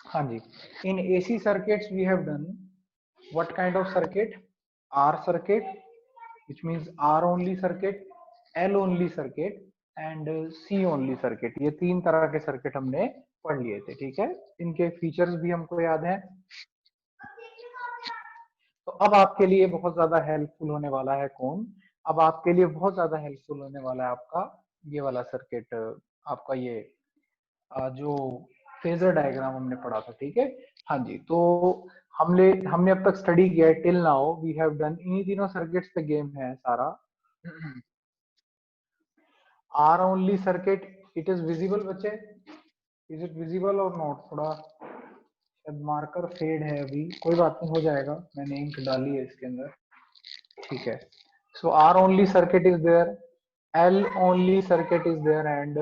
हाँ जी, in AC circuits we have done what kind of circuit? R circuit, which means R only circuit, L only circuit and C only circuit. ये तीन तरह के circuit हमने पढ़ लिए थे, ठीक है। इनके फीचर्स भी हमको याद हैं। तो अब आपके लिए बहुत ज्यादा हेल्पफुल होने वाला है कौन? अब आपके लिए बहुत ज्यादा हेल्पफुल होने वाला है आपका ये वाला सर्किट, आपका ये जो फेजर डायग्राम हमने पढ़ा था, ठीक है। हाँ जी, तो हमने अब तक स्टडी किया है till now we have done, इन्हीं तीनों सर्किट्स पे गेम है सारा। R only circuit, it is visible बच्चे, is it visible or not? थोड़ा शायद मार्कर फेड है अभी, कोई बात नहीं, हो जाएगा, मैंने इंक डाली है इसके अंदर, ठीक है। So R only circuit is there, L only circuit is there and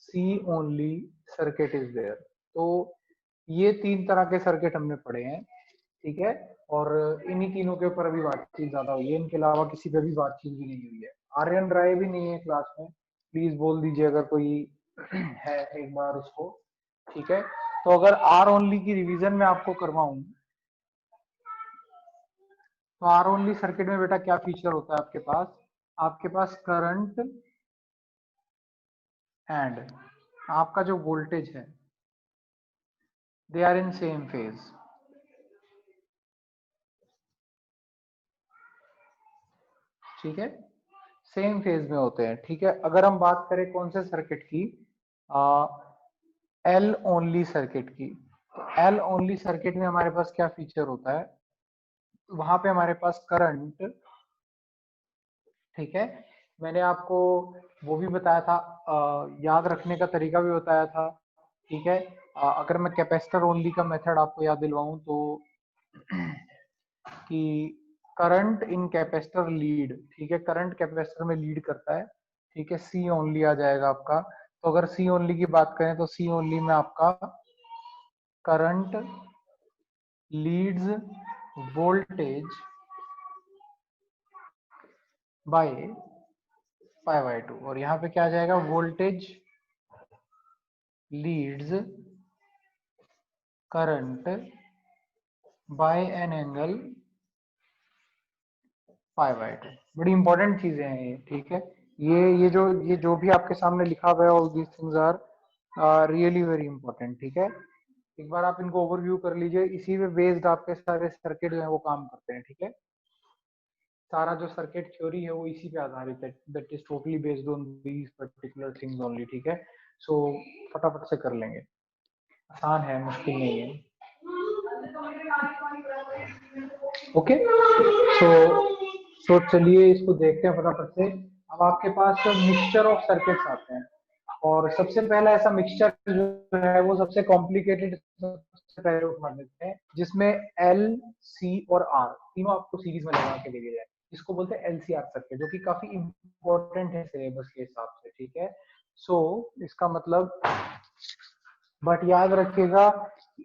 C only circuit is there. तो ये तीन तरह के सर्किट हमने पढ़े हैं, ठीक है। और इन्हीं तीनों के ऊपर अभी बातचीत ज्यादा हुई है, इनके अलावा किसी पे भी बातचीत भी नहीं हुई है। आर्यन राय भी नहीं है क्लास में, प्लीज बोल दीजिए अगर कोई है एक बार उसको, ठीक है। तो अगर आर ओनली की रिवीजन में आपको करवाऊं, तो आर ओनली सर्किट में बेटा क्या फीचर होता है आपके पास? आपके पास करंट एंड आपका जो वोल्टेज है, they are in same phase, ठीक है, सेम फेज में होते हैं, ठीक है। अगर हम बात करें कौन से सर्किट की, एल ओनली सर्किट की, तो एल ओनली सर्किट में हमारे पास क्या फीचर होता है? वहां पे हमारे पास करंट, ठीक है। मैंने आपको वो भी बताया था, याद रखने का तरीका भी बताया था, ठीक है। अगर मैं कैपेसिटर ओनली का मेथड आपको याद दिलवाऊं तो कि करंट इन कैपेसिटर लीड, ठीक है, करंट कैपेसिटर में लीड करता है, ठीक है, सी ओनली आ जाएगा आपका। तो अगर सी ओनली की बात करें तो सी ओनली में आपका current leads voltage by pi by 2, और यहाँ पे क्या आ जाएगा? Voltage leads current by an angle pi by 2। बड़ी इंपॉर्टेंट चीजें हैं ये, ठीक है। ये जो भी आपके सामने लिखा हुआ है, all these things are really very important, ठीक है। एक बार आप इनको ओवरव्यू कर लीजिए, इसी पे बेस्ड आपके सारे सर्किट जो है वो काम करते हैं, ठीक है। सारा जो सर्किट थ्योरी है वो इसी पे आधारित है, that is totally based on these particular things only, ठीक है। सो फटाफट से कर लेंगे, आसान है, मुश्किल नहीं है। ओके, सो चलिए इसको देखते हैं फटाफट से। अब आपके पास मिक्सचर ऑफ सर्किट्स आते हैं, और सबसे पहला ऐसा मिक्सचर जो है वो सबसे कॉम्प्लिकेटेड सबसे पहले उठा लेते हैं, जिसमें एल, सी और आर तीनों आपको सीरीज में लगा के दिए जाए, इसको बोलते हैं एलसीआर सर्किट, जो कि काफी इंपॉर्टेंट है सिलेबस के हिसाब से, ठीक है। सो इसका मतलब, बट याद रखिएगा,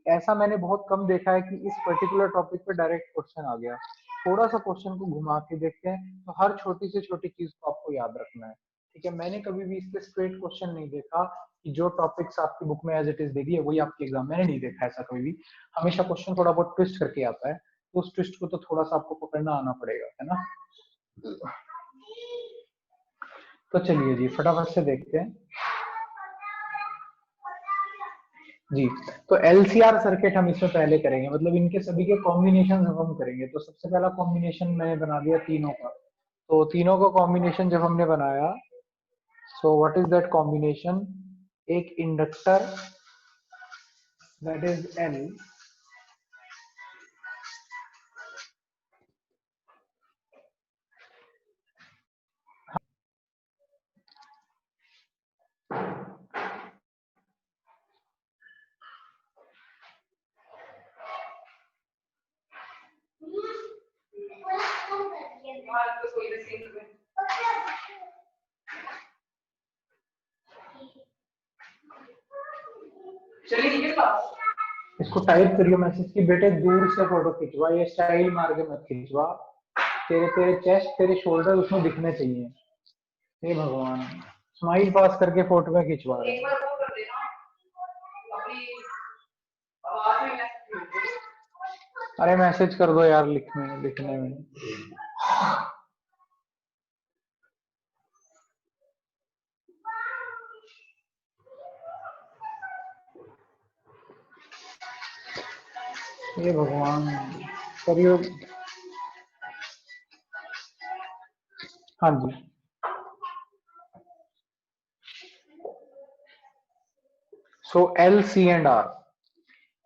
ऐसा मैंने बहुत कम देखा है कि इस पर्टिकुलर टॉपिक पे डायरेक्ट क्वेश्चन आ गया। थोड़ा सा क्वेश्चन को घुमा के देखते हैं, तो हर छोटी से छोटी चीज को आपको याद रखना है, ठीक है। मैंने कभी भी इसके स्ट्रेट क्वेश्चन नहीं देखा कि जो टॉपिक्स आपकी बुक में एज इट इज दे दी है वही आपके एग्जाम, मैंने नहीं देखा ऐसा कभी भी। हमेशा क्वेश्चन थोड़ा बहुत ट्विस्ट करके आता है, तो उस ट्विस्ट को तो थोड़ा सा आपको पकड़ना आना पड़ेगा, है ना। तो चलिए जी फटाफट से देखते हैं जी। तो एलसीआर सर्किट हम इसमें पहले करेंगे, मतलब इनके सभी के कॉम्बिनेशन हम करेंगे। तो सबसे पहला कॉम्बिनेशन मैंने बना दिया तीनों का, तो तीनों का कॉम्बिनेशन जब हमने बनाया, सो व्हाट इज दैट कॉम्बिनेशन? एक इंडक्टर दैट इज एल, इसको टाइप करिए मैसेज की, बेटे दूर से फोटो खिंचवा, ये स्टाइल मार के मत खिंचवा, तेरे तेरे चेस्ट तेरे शोल्डर उसमें दिखने चाहिए। हे भगवान, स्माइल पास करके फोटो में खिंचवा रहे हैं। अरे मैसेज कर दो यार लिखने में। ये भगवान करियो। हाँ जी। So L C and are.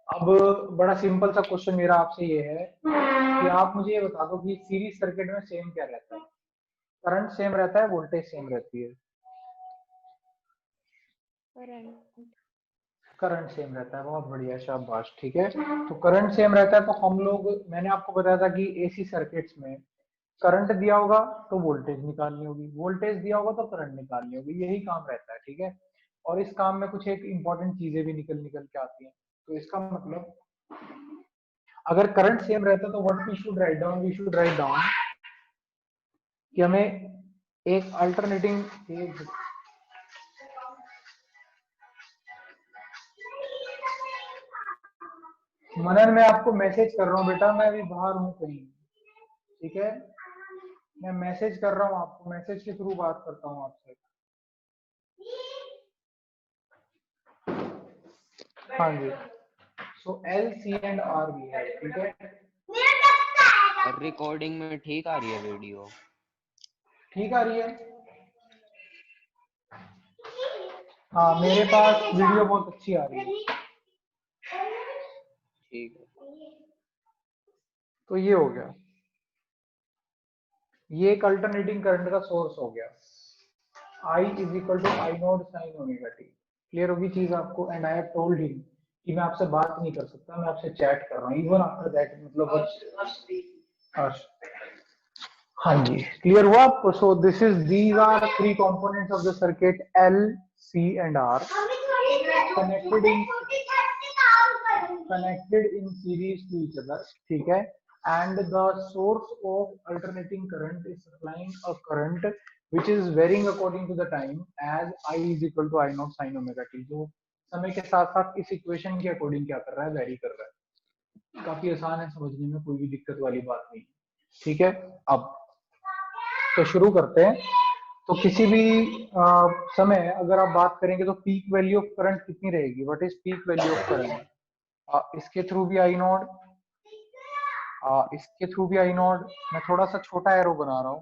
अब बड़ा सिंपल सा क्वेश्चन मेरा आपसे ये है कि आप मुझे ये बता दो कि सीरीज सर्किट में सेम क्या रहता है? करंट सेम रहता है, वोल्टेज सेम रहती है? करंट सेम रहता है, बहुत बढ़िया, शाबाश, ठीक है। तो करंट सेम रहता है तो हम लोग, मैंने आपको बताया था कि एसी सर्किट्स में करंट दिया होगा तो वोल्टेज निकालनी होगी, वोल्टेज दिया होगा तो करंट निकालनी होगी, यही काम रहता है, ठीक है। और इस काम में कुछ एक इंपॉर्टेंट चीजें भी निकल निकल के आती हैं। तो इसका मतलब अगर करंट सेम रहता है तो what we should write down, we should write down कि हमें एक अल्टरनेटिंग, मनन मैं आपको मैसेज कर रहा हूँ बेटा, मैं अभी बाहर हूँ कहीं, ठीक है। मैं मैसेज कर रहा हूँ आपको, मैसेज के थ्रू बात करता हूँ आपसे। हाँ जी। So L C and are भी है, ठीक है। रिकॉर्डिंग में ठीक आ रही है वीडियो? ठीक आ रही है। हाँ मेरे पास वीडियो बहुत अच्छी आ रही है। ठीक है। तो ये हो गया, ये एक अल्टरनेटिंग करंट का सोर्स हो गया। I is equal to I naught sine omega t. Clear होगी चीज आपको? And I have told him कि मैं आपसे बात नहीं कर सकता, मैं आपसे चैट कर रहा हूँ इवन आफ्टर दैट, मतलब हाँ जी, क्लियर हुआ आपको? So this is, these are three components of the circuit L C and R connected in series to each other, ठीक है। And the source of alternating current is supplying a current which is varying according to the time as I is equal to I naught sin omega t, जो समय के साथ साथ इस equation के according क्या कर रहा है, वेरी कर रहा है। काफी आसान है समझने में, कोई भी दिक्कत वाली बात नहीं, ठीक है। अब तो शुरू करते हैं। तो किसी भी समय अगर आप बात करेंगे तो पीक वैल्यू ऑफ करंट कितनी रहेगी? What is peak value of current? इसके थ्रू भी आई नॉट, इसके थ्रू भी आई नॉट, मैं थोड़ा सा छोटा एरो बना रहा हूं,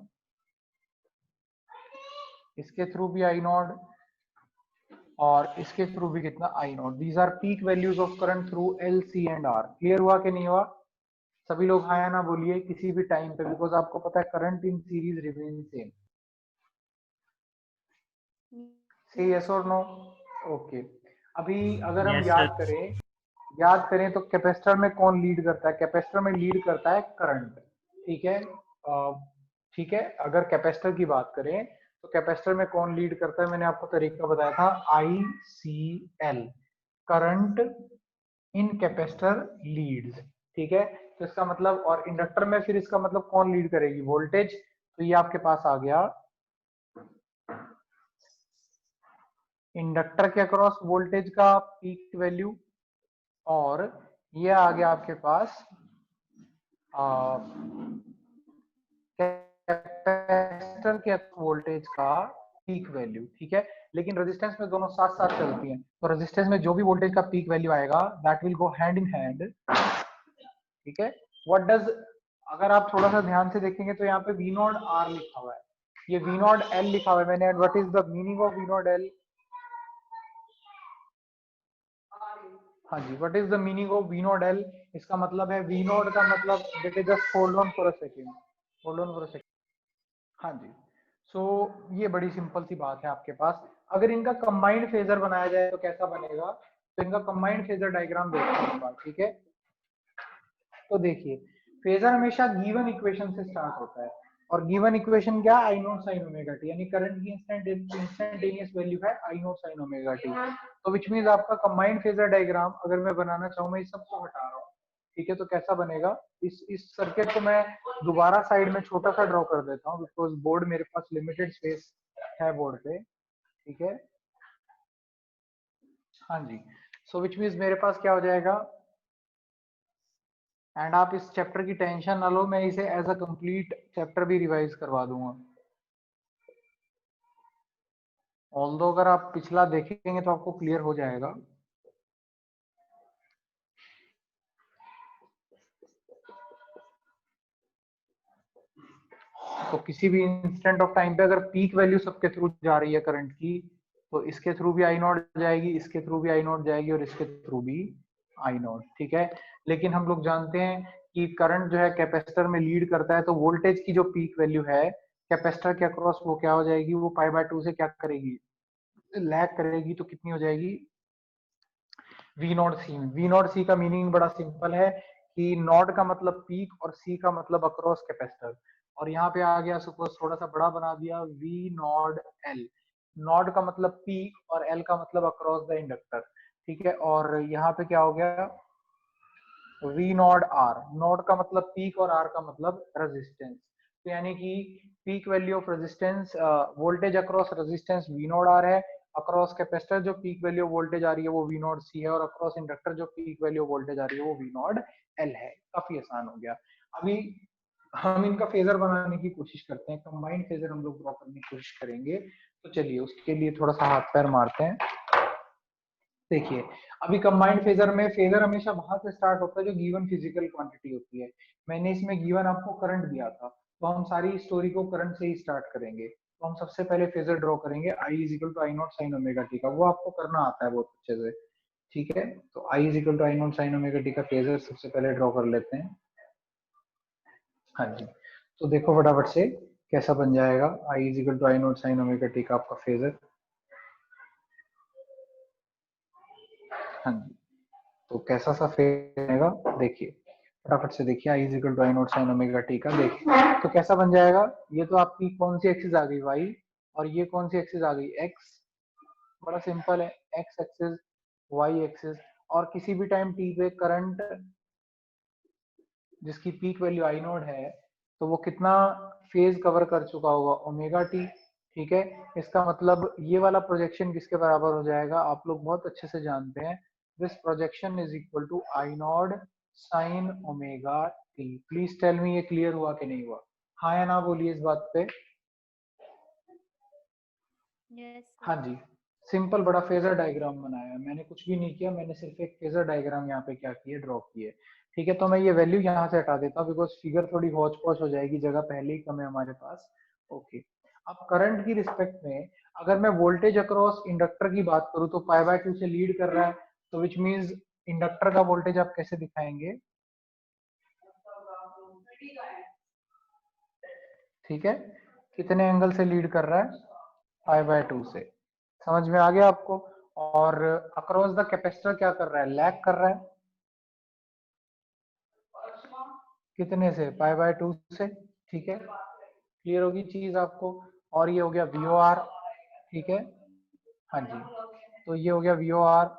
इसके थ्रू भी आई नॉट और इसके थ्रू भी कितना, I naught. These are peak values of current through L C and R. Clear हुआ कि नहीं हुआ? सभी लोग हाँ या ना बोलिए किसी भी टाइम पे, बिकॉज आपको पता है current in series remain same. से यस और नो? ओके। अभी अगर हम याद करें तो कैपेसिटर में कौन लीड करता है? कैपेसिटर में लीड करता है करंट, ठीक है। ठीक है, अगर कैपेसिटर की बात करें तो कैपेसिटर में कौन लीड करता है? मैंने आपको तरीका बताया था, I C L, current in capacitor leads, ठीक है। तो इसका मतलब, और इंडक्टर में फिर इसका मतलब कौन लीड करेगी? वोल्टेज। तो ये आपके पास आ गया इंडक्टर के अक्रॉस वोल्टेज का पीक वैल्यू, और ये आ गया आपके पास कैपेसिटर के वोल्टेज का पीक वैल्यू, ठीक है। लेकिन रेजिस्टेंस में दोनों साथ साथ चलती हैं, तो रेजिस्टेंस में जो भी वोल्टेज का पीक वैल्यू आएगा that will go hand in hand, ठीक है। व्हाट डज, अगर आप थोड़ा सा ध्यान से देखेंगे तो यहाँ पे वी नॉट आर लिखा हुआ है, ये वी नॉट एल लिखा हुआ है मैंने। What is the meaning of V not L? हाँ जी, what is the meaning of V not L? इसका मतलब है वी नॉट का मतलब, बेटे just hold on for a second, hold on for a second. हाँ जी। सो ये बड़ी सिंपल सी बात है आपके पास। अगर इनका कंबाइंड फेजर बनाया जाए तो कैसा बनेगा? तो इनका कंबाइंड फेजर डायग्राम देखते हैं एक बार, ठीक है। तो देखिए, फेजर हमेशा गिवन इक्वेशन से स्टार्ट होता है, और गिवन इक्वेशन क्या? आई नॉट साइन ओमेगा टी, यानी करंट की इंस्टेंटेनियस वैल्यू है आई नॉट साइन ओमेगा टी। तो विच मींस आपका कंबाइंड फेजर डायग्राम अगर मैं बनाना चाहूँ, मैं इस सबको हटा रहा हूँ, ठीक है। तो कैसा बनेगा? इस सर्किट को मैं दोबारा साइड में छोटा सा ड्रॉ कर देता हूँ, बिकॉज बोर्ड मेरे पास लिमिटेड स्पेस है बोर्ड पे, ठीक है। हाँ जी। सो विच मीन्स मेरे पास क्या हो जाएगा, एंड आप इस चैप्टर की टेंशन ना लो, मैं इसे एज अ कंप्लीट चैप्टर भी रिवाइज करवा दूंगा। ऑल्दो अगर आप पिछला देखेंगे तो आपको क्लियर हो जाएगा। तो किसी भी इंस्टेंट ऑफ टाइम पे अगर पीक वैल्यू सबके थ्रू जा रही है करंट की, तो इसके थ्रू भी आई नॉट जाएगी, इसके थ्रू भी आई नॉट जाएगी और इसके थ्रू भी आई नॉट, ठीक है। लेकिन हम लोग जानते हैं कि करंट जो है कैपेसिटर में लीड करता है, तो वोल्टेज की जो पीक वैल्यू है कैपेसिटर के अक्रॉस वो क्या हो जाएगी, वो पाई बाय 2 से क्या करेगी, लैग करेगी। तो कितनी हो जाएगी, V not C. V not C का मीनिंग बड़ा सिंपल है कि नॉट का मतलब पीक और सी का मतलब अक्रॉस कैपेसिटर। और यहाँ पे आ गया, सपोज थोड़ा सा बड़ा बना दिया, वी नॉट एल। नॉट का मतलब पीक और एल का मतलब अक्रॉस द इंडक्टर, ठीक है। और यहाँ पे क्या हो गया, वी नॉट आर। नॉट का मतलब पीक और आर का मतलब रेजिस्टेंस। तो यानी कि peak value of resistance, voltage across resistance V not R है, अक्रॉस कैपेसिटर जो पीक वैल्यू वोल्टेज आ रही है वो वी नॉट सी है, और अक्रॉस इंडक्टर जो पीक वैल्यू वोल्टेज आ रही है वो वी नॉट एल है। काफी आसान हो गया। अभी हम इनका फेजर बनाने की कोशिश करते हैं, कंबाइंड फेजर हम लोग ड्रॉ करने की कोशिश करेंगे। तो चलिए उसके लिए थोड़ा सा हाथ पैर मारते हैं। देखिए, अभी कंबाइंड फेजर में फेजर हमेशा वहां से स्टार्ट होता है जो गिवन फिजिकल क्वांटिटी होती है। मैंने इसमें गिवन आपको करंट दिया था, तो हम सारी स्टोरी को करंट से ही स्टार्ट करेंगे। तो हम सबसे पहले फेजर ड्रॉ करेंगे I is equal to I naught sine omega T का, वो आपको करना आता है बहुत अच्छे से, ठीक है। तो I is equal to I naught sine omega T का फेजर सबसे पहले ड्रॉ कर लेते हैं। हाँ जी, तो देखो फटाफट से कैसा बन जाएगा I is equal to I naught sine omega T का आपका फेजर। हाँ जी, तो कैसा सा फेज बनेगा, देखिए फटाफट से देखिए, I is equal to I naught sine omega T का, देखिए तो कैसा बन जाएगा। ये तो आपकी कौन सी एक्सिस आ गई, वाई, और ये कौन सी एक्सिस आ गई, एक्स। बड़ा सिंपल है, एक्स एक्सिस, वाई एक्सिस। और किसी भी टाइम टी पे करंट जिसकी पीक वैल्यू आई नोड है, तो वो कितना फेज कवर कर चुका होगा, ओमेगा टी, ठीक है। इसका मतलब ये वाला प्रोजेक्शन किसके बराबर हो जाएगा, आप लोग बहुत अच्छे से जानते हैं, this projection is equal to I nought sine omega t. Please tell me ये क्लियर हुआ कि नहीं हुआ, हाँ या ना बोलिए इस बात पे। यस हाँ जी, सिंपल बड़ा फेजर डायग्राम बनाया है, मैंने कुछ भी नहीं किया, मैंने सिर्फ एक फेजर डायग्राम यहाँ पे क्या किया, ड्रॉ किया, ठीक है। तो मैं ये वैल्यू यहाँ से हटा देता हूँ बिकॉज फिगर थोड़ी हौच पौच हो जाएगी, जगह पहले ही कम है हमारे पास। ओके, अब करंट की रिस्पेक्ट में अगर मैं वोल्टेज अक्रॉस इंडक्टर की बात करूँ तो पाई बाय 2 से लीड कर रहा है, तो विच मीन्स इंडक्टर का वोल्टेज आप कैसे दिखाएंगे, ठीक है, कितने एंगल से लीड कर रहा है, पाई बाय 2 से। समझ में आ गया आपको। और अक्रॉस द कैपेसिटर क्या कर रहा है, लैग कर रहा है, कितने से, पाई बाय 2 से, ठीक है। क्लियर होगी चीज आपको। और ये हो गया वी ओ आर, ठीक है। हाँ जी, तो ये हो गया वी ओ आर,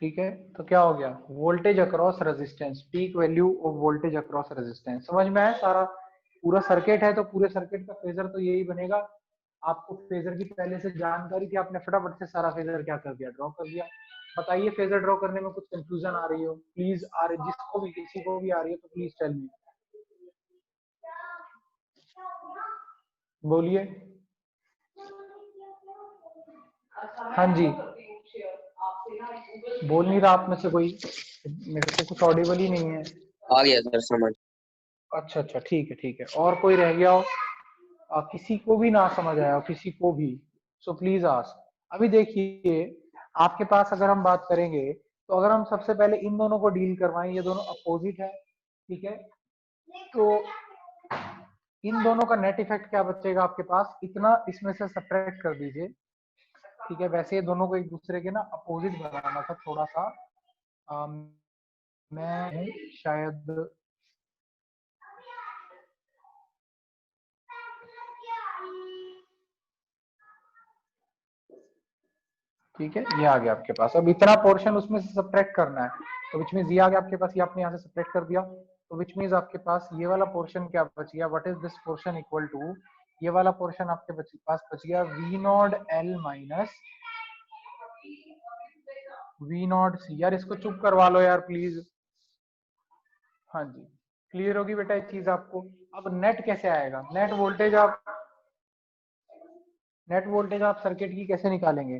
ठीक है। तो क्या हो गया, voltage across resistance, peak value of voltage across resistance. समझ में आया सारा, पूरा सर्किट है तो पूरे सर्किट का फेजर तो यही बनेगा। आपको फेजर की पहले से जानकारी थी, आपने फटाफट से सारा फेजर क्या कर दिया, ड्रॉ कर दिया। बताइए फेजर ड्रॉ करने में कुछ कंफ्यूजन आ रही हो, प्लीज आ रही, जिसको भी किसी को भी आ रही है तो प्लीज टेल मी, बोलिए। हाँ जी, बोल नहीं रहा आप में से कोई, मेरे को कुछ ऑडिबल ही नहीं है। आ गया सर समझ। अच्छा अच्छा, ठीक है ठीक है, और कोई रह गया हो, किसी को भी ना समझ आया हो, किसी को भी, सो प्लीज आस्क। अभी देखिए, आपके पास अगर हम बात करेंगे, तो अगर हम सबसे पहले इन दोनों को डील करवाएं, ये दोनों अपोजिट है, ठीक है। तो इन दोनों का नेट इफेक्ट क्या बचेगा आपके पास, इतना इसमें से सब्ट्रैक्ट कर दीजिए, ठीक है। वैसे ये दोनों को एक दूसरे के ना अपोजिट बनाना था थोड़ा सा, मैं शायद, ठीक है, ये आ गया आपके पास। अब इतना पोर्शन उसमें से सब्ट्रैक्ट करना है, तो विच मींस ये आ गया आपके पास, ये आपने यहाँ से सब्ट्रैक्ट कर दिया, तो विच मींस आपके पास ये वाला पोर्शन क्या बच गया, what is this portion equal to, ये वाला पोर्शन आपके पास बच गया V not L minus V not C. यार इसको चुप करवा लो यार प्लीज। हाँ जी, क्लियर होगी बेटा एक चीज आपको। अब नेट कैसे आएगा, नेट वोल्टेज आप सर्किट की कैसे निकालेंगे।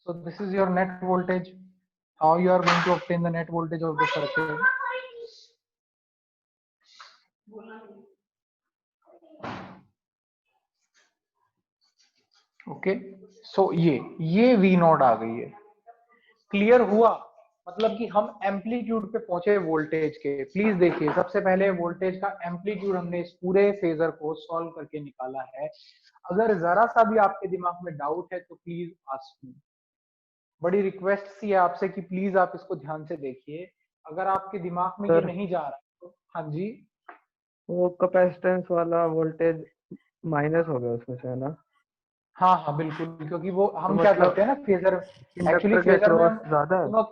So this is your net voltage, how you are going to obtain the net voltage of the circuit. Okay, so ये वी नॉट आ गई है। क्लियर हुआ, मतलब कि हम एम्पलीट्यूड पे पहुंचे वोल्टेज के। प्लीज देखिए, सबसे पहले वोल्टेज का एम्पलीट्यूड हमने इस पूरे फेजर को सॉल्व करके निकाला है। अगर जरा सा भी आपके दिमाग में डाउट है तो प्लीज आस्क मी। बड़ी रिक्वेस्ट सी है आपसे कि प्लीज आप इसको ध्यान से देखिए। अगर आपके दिमाग में ये सर नहीं जा रहा तो हाँ जी। वो कैपेसिटेंस वाला वोल्टेज माइनस हो गया उसमें से, है ना? हाँ हाँ बिल्कुल, क्योंकि वो तो हम क्या करते मतलब हैं ना फेजर, एक्चुअली इंडक्टर के फेजर में अक्रॉस हम, ज्यादा है।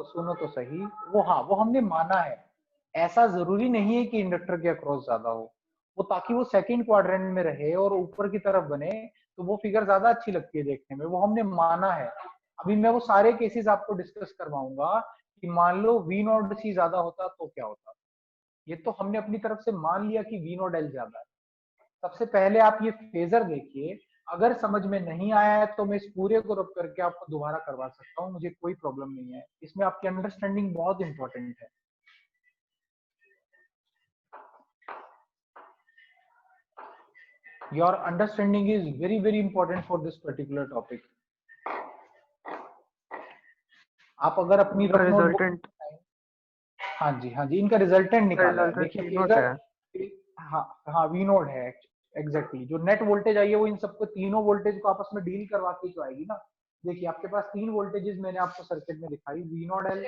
सुनो तो सही। वो हाँ, वो हमने माना है। ऐसा जरूरी नहीं है कि इंडक्टर के अक्रॉस ज्यादा हो, वो ताकि वो सेकंड क्वाड्रेंट में रहे और ऊपर की तरफ बने, तो वो फिगर ज्यादा अच्छी लगती है देखने में, वो हमने माना है। अभी मैं वो सारे केसेस आपको डिस्कस करवाऊंगा कि मान लो वी नॉट सी ज्यादा होता तो क्या होता। ये तो हमने अपनी तरफ से मान लिया कि वी नॉट एल ज्यादा है। सबसे पहले आप ये फेजर देखिए। अगर समझ में नहीं आया है तो मैं इस पूरे को रब करके आपको दोबारा करवा सकता हूँ, मुझे कोई प्रॉब्लम नहीं है इसमें। आपकी अंडरस्टैंडिंग बहुत इंपॉर्टेंट है। Your understanding is very very important for this particular topic. आप अगर अपनी इनका रफ नोटबुक, रिजल्टेंट हाँ जी हाँ जी, इनका रिजल्टेंट इनका निकाला है रिजल्टेंट देखिए तीनों फेजर। है। हाँ हाँ, वी नोड है एग्जैक्टली। जो नेट वोल्टेज आई है वो इन सबको तीनों वोल्टेज को आपस में डील करवा के तो आएगी ना। देखिए आपके पास तीन वोल्टेजेस मैंने आपको सर्किट में दिखाई, V node L,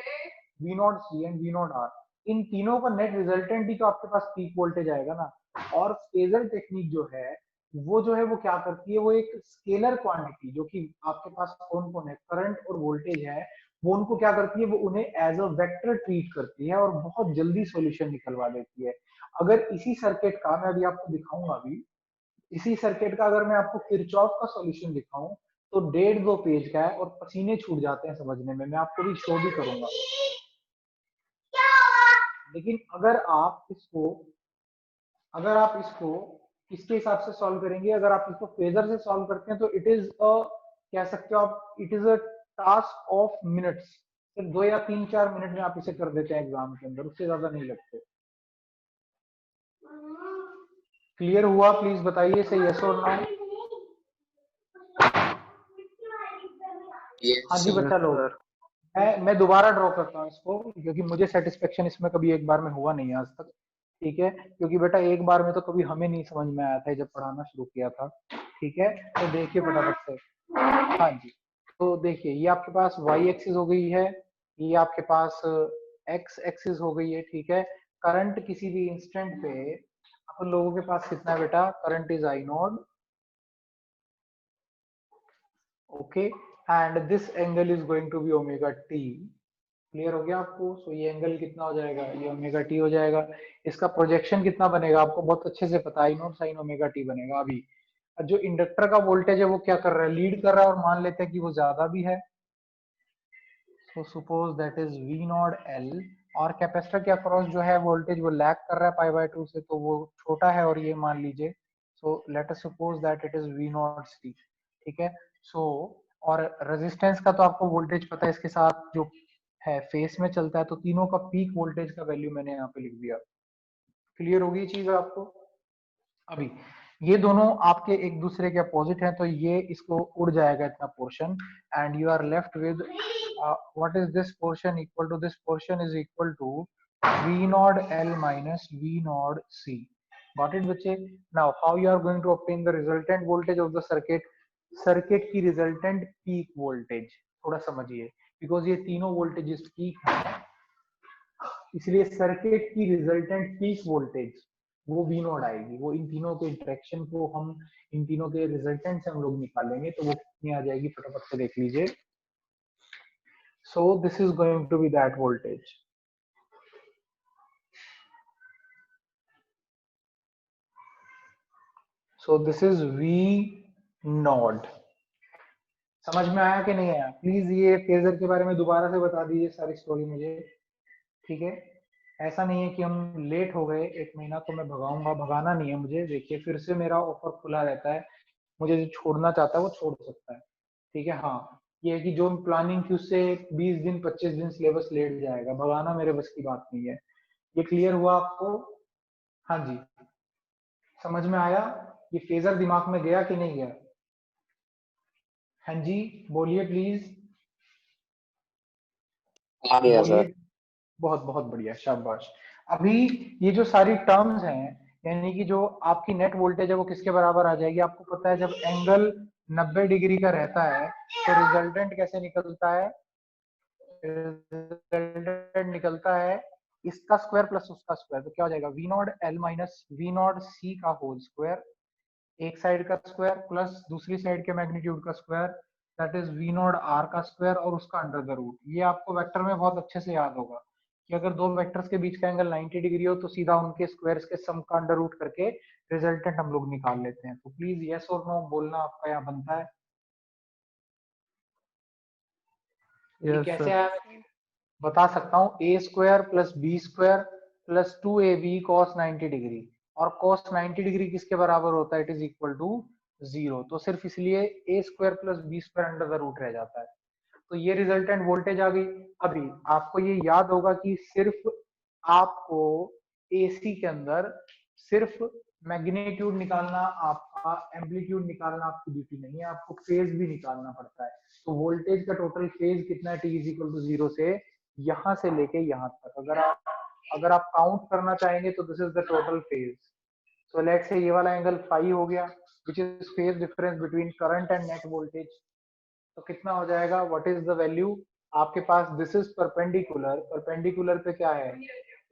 V node C and V node R. इन तीनों का नेट रिजल्टेंट ही तो आपके पास पीक वोल्टेज आएगा ना। और फेजर टेक्निक जो है वो क्या करती है, वो एक स्केलर क्वांटिटी जो कि आपके पास कौन कौन है, करंट और वोल्टेज है, वो उनको क्या करती है, वो उन्हें एज अ वेक्टर ट्रीट करती है और बहुत जल्दी सॉल्यूशन निकलवा देती है। अगर इसी सर्किट का मैं अभी आपको दिखाऊंगा, अभी इसी सर्किट का अगर मैं आपको किरचॉफ का सॉल्यूशन दिखाऊं तो 1.5-2 पेज का है और पसीने छूट जाते हैं समझने में। मैं आपको भी शो भी करूंगा। लेकिन अगर आप इसको किसके हिसाब से सॉल्व करेंगे, अगर आप इसको फेजर से सॉल्व करते हैं तो इट इज अ, कह सकते हो आप, it is a task of minutes. सिर्फ 2 या 3-4 मिनट में आप इसे कर देते हैं एग्जाम के अंदर, उससे ज्यादा नहीं लगते। क्लियर हुआ, प्लीज बताइए सही यस और नो। हाँ जी Yes. बच्चा यस लोग, सर। मैं दोबारा ड्रॉ करता हूँ इसको, क्योंकि मुझे सेटिस्फेक्शन इसमें कभी एक बार में हुआ नहीं है आज तक। ठीक है, क्योंकि बेटा एक बार में तो कभी हमें नहीं समझ में आया था जब पढ़ाना शुरू किया था। ठीक है, तो देखिए फटाफट से। हाँ जी, तो देखिए ये आपके पास वाई एक्सिस हो गई है, ये आपके पास एक्स एक्सिस हो गई है। ठीक है, करंट किसी भी इंस्टेंट पे अपन लोगों के पास कितना है बेटा, current is I nought. Okay, and this angle is going to be omega t. Clear हो गया आपको। सो ये एंगल कितना हो जाएगा, ये ओमेगा टी हो जाएगा। इसका प्रोजेक्शन कितना बनेगा आपको बहुत अच्छे से पता है, आई नोट साइन ओमेगा टी बनेगा। अभी जो इंडक्टर का वोल्टेज है वो क्या कर रहा है, लीड कर रहा है, और मान लेते हैं कि वो ज्यादा भी है। So suppose that is V not L. और कैपेसिटर के अक्रॉस जो है वोल्टेज वो लैग कर रहा है पाई/2 से, तो वो छोटा है, और ये मान लीजिए। So let us suppose that it is V not C. ठीक है, सो और रेजिस्टेंस का तो आपको वोल्टेज पता है, इसके साथ जो है फेस में चलता है, तो तीनों का पीक वोल्टेज का वैल्यू मैंने यहाँ पे लिख दिया। क्लियर होगी चीज आपको। अभी ये दोनों आपके एक दूसरे के अपोजिट हैं, तो ये इसको उड़ जाएगा इतना portion, and you are left with what is this portion equal to, this portion is equal to V not L minus V not C. Got it बच्चे। Now how you are going to obtain the resultant voltage of the circuit. Circuit की resultant peak voltage थोड़ा समझिए, because ये तीनों voltages peak है, इसलिए circuit की resultant peak voltage वो वी नोड आएगी। वो इन तीनों के इंटरेक्शन को हम, इन तीनों के रिजल्टेंट से हम लोग निकालेंगे, तो वो कितनी आ जाएगी फटाफट से देख लीजिए। So this is going to be that voltage. So this is V nought. समझ में आया कि नहीं आया? प्लीज ये फेजर के बारे में दोबारा से बता दीजिए सारी स्टोरी मुझे, ठीक है? ऐसा नहीं है कि हम लेट हो गए 1 महीना तो मैं भगाऊंगा, भगाना नहीं है मुझे। देखिए फिर से मेरा ऑफर खुला रहता है, मुझे जो छोड़ना चाहता है वो छोड़ सकता है, ठीक है? हाँ, ये है कि जो प्लानिंग थी उससे 20 दिन 25 दिन सिलेबस लेट जाएगा, भगाना मेरे बस की बात नहीं है। ये क्लियर हुआ आपको? हाँ जी, समझ में आया? ये फेजर दिमाग में गया कि नहीं गया? हाँ जी, बोलिए प्लीज, आ गया बोलिए। सर। बहुत बहुत बढ़िया, शाबाश। अभी ये जो सारी टर्म्स हैं, यानी कि जो आपकी नेट वोल्टेज है वो किसके बराबर आ जाएगी? आपको पता है जब एंगल 90 डिग्री का रहता है तो रिजल्टेंट कैसे निकलता है? रिजल्टेंट निकलता है इसका स्क्वायर प्लस उसका स्क्वायर, तो क्या हो जाएगा? V not L minus V not C का होल स्क्वायर, एक साइड का स्क्वायर प्लस दूसरी साइड के मैग्नीट्यूड का square, that is V not R का स्क्वायर और उसका अंडर द रूट। ये आपको वेक्टर में बहुत अच्छे से याद होगा कि अगर दो वेक्टर्स के बीच का एंगल 90 डिग्री हो तो सीधा उनके स्क्वायर्स के सम का अंडर रूट करके रिजल्टेंट हम लोग निकाल लेते हैं। तो प्लीज यस और नो बोलना आपका यहाँ बनता है। ये यस कैसे सर। आया मैं बता सकता हूँ, A square plus B square plus 2ab cos 90 degree, और cos 90 डिग्री किसके बराबर होता है? It is equal to 0। तो सिर्फ इसलिए A square plus B square under the root रह जाता है। तो ये रिजल्टेंट वोल्टेज आ गई। अभी आपको ये याद होगा कि सिर्फ आपको एसी के अंदर सिर्फ मैग्नीट्यूड निकालना, आपका एम्पलीट्यूड निकालना आपकी ड्यूटी नहीं है, आपको फेज भी निकालना पड़ता है। तो वोल्टेज का टोटल फेज कितना है? टी इज इक्वल टू 0 से यहां से लेके यहां तक। अगर आप काउंट करना चाहेंगे तो this is the total phase. So let's say ये वाला एंगल फाई हो गया, which is phase difference between current and net voltage. तो कितना हो जाएगा? व्हाट इज द वैल्यू आपके पास? दिस इज परपेंडिकुलर, परपेंडिकुलर पे क्या है?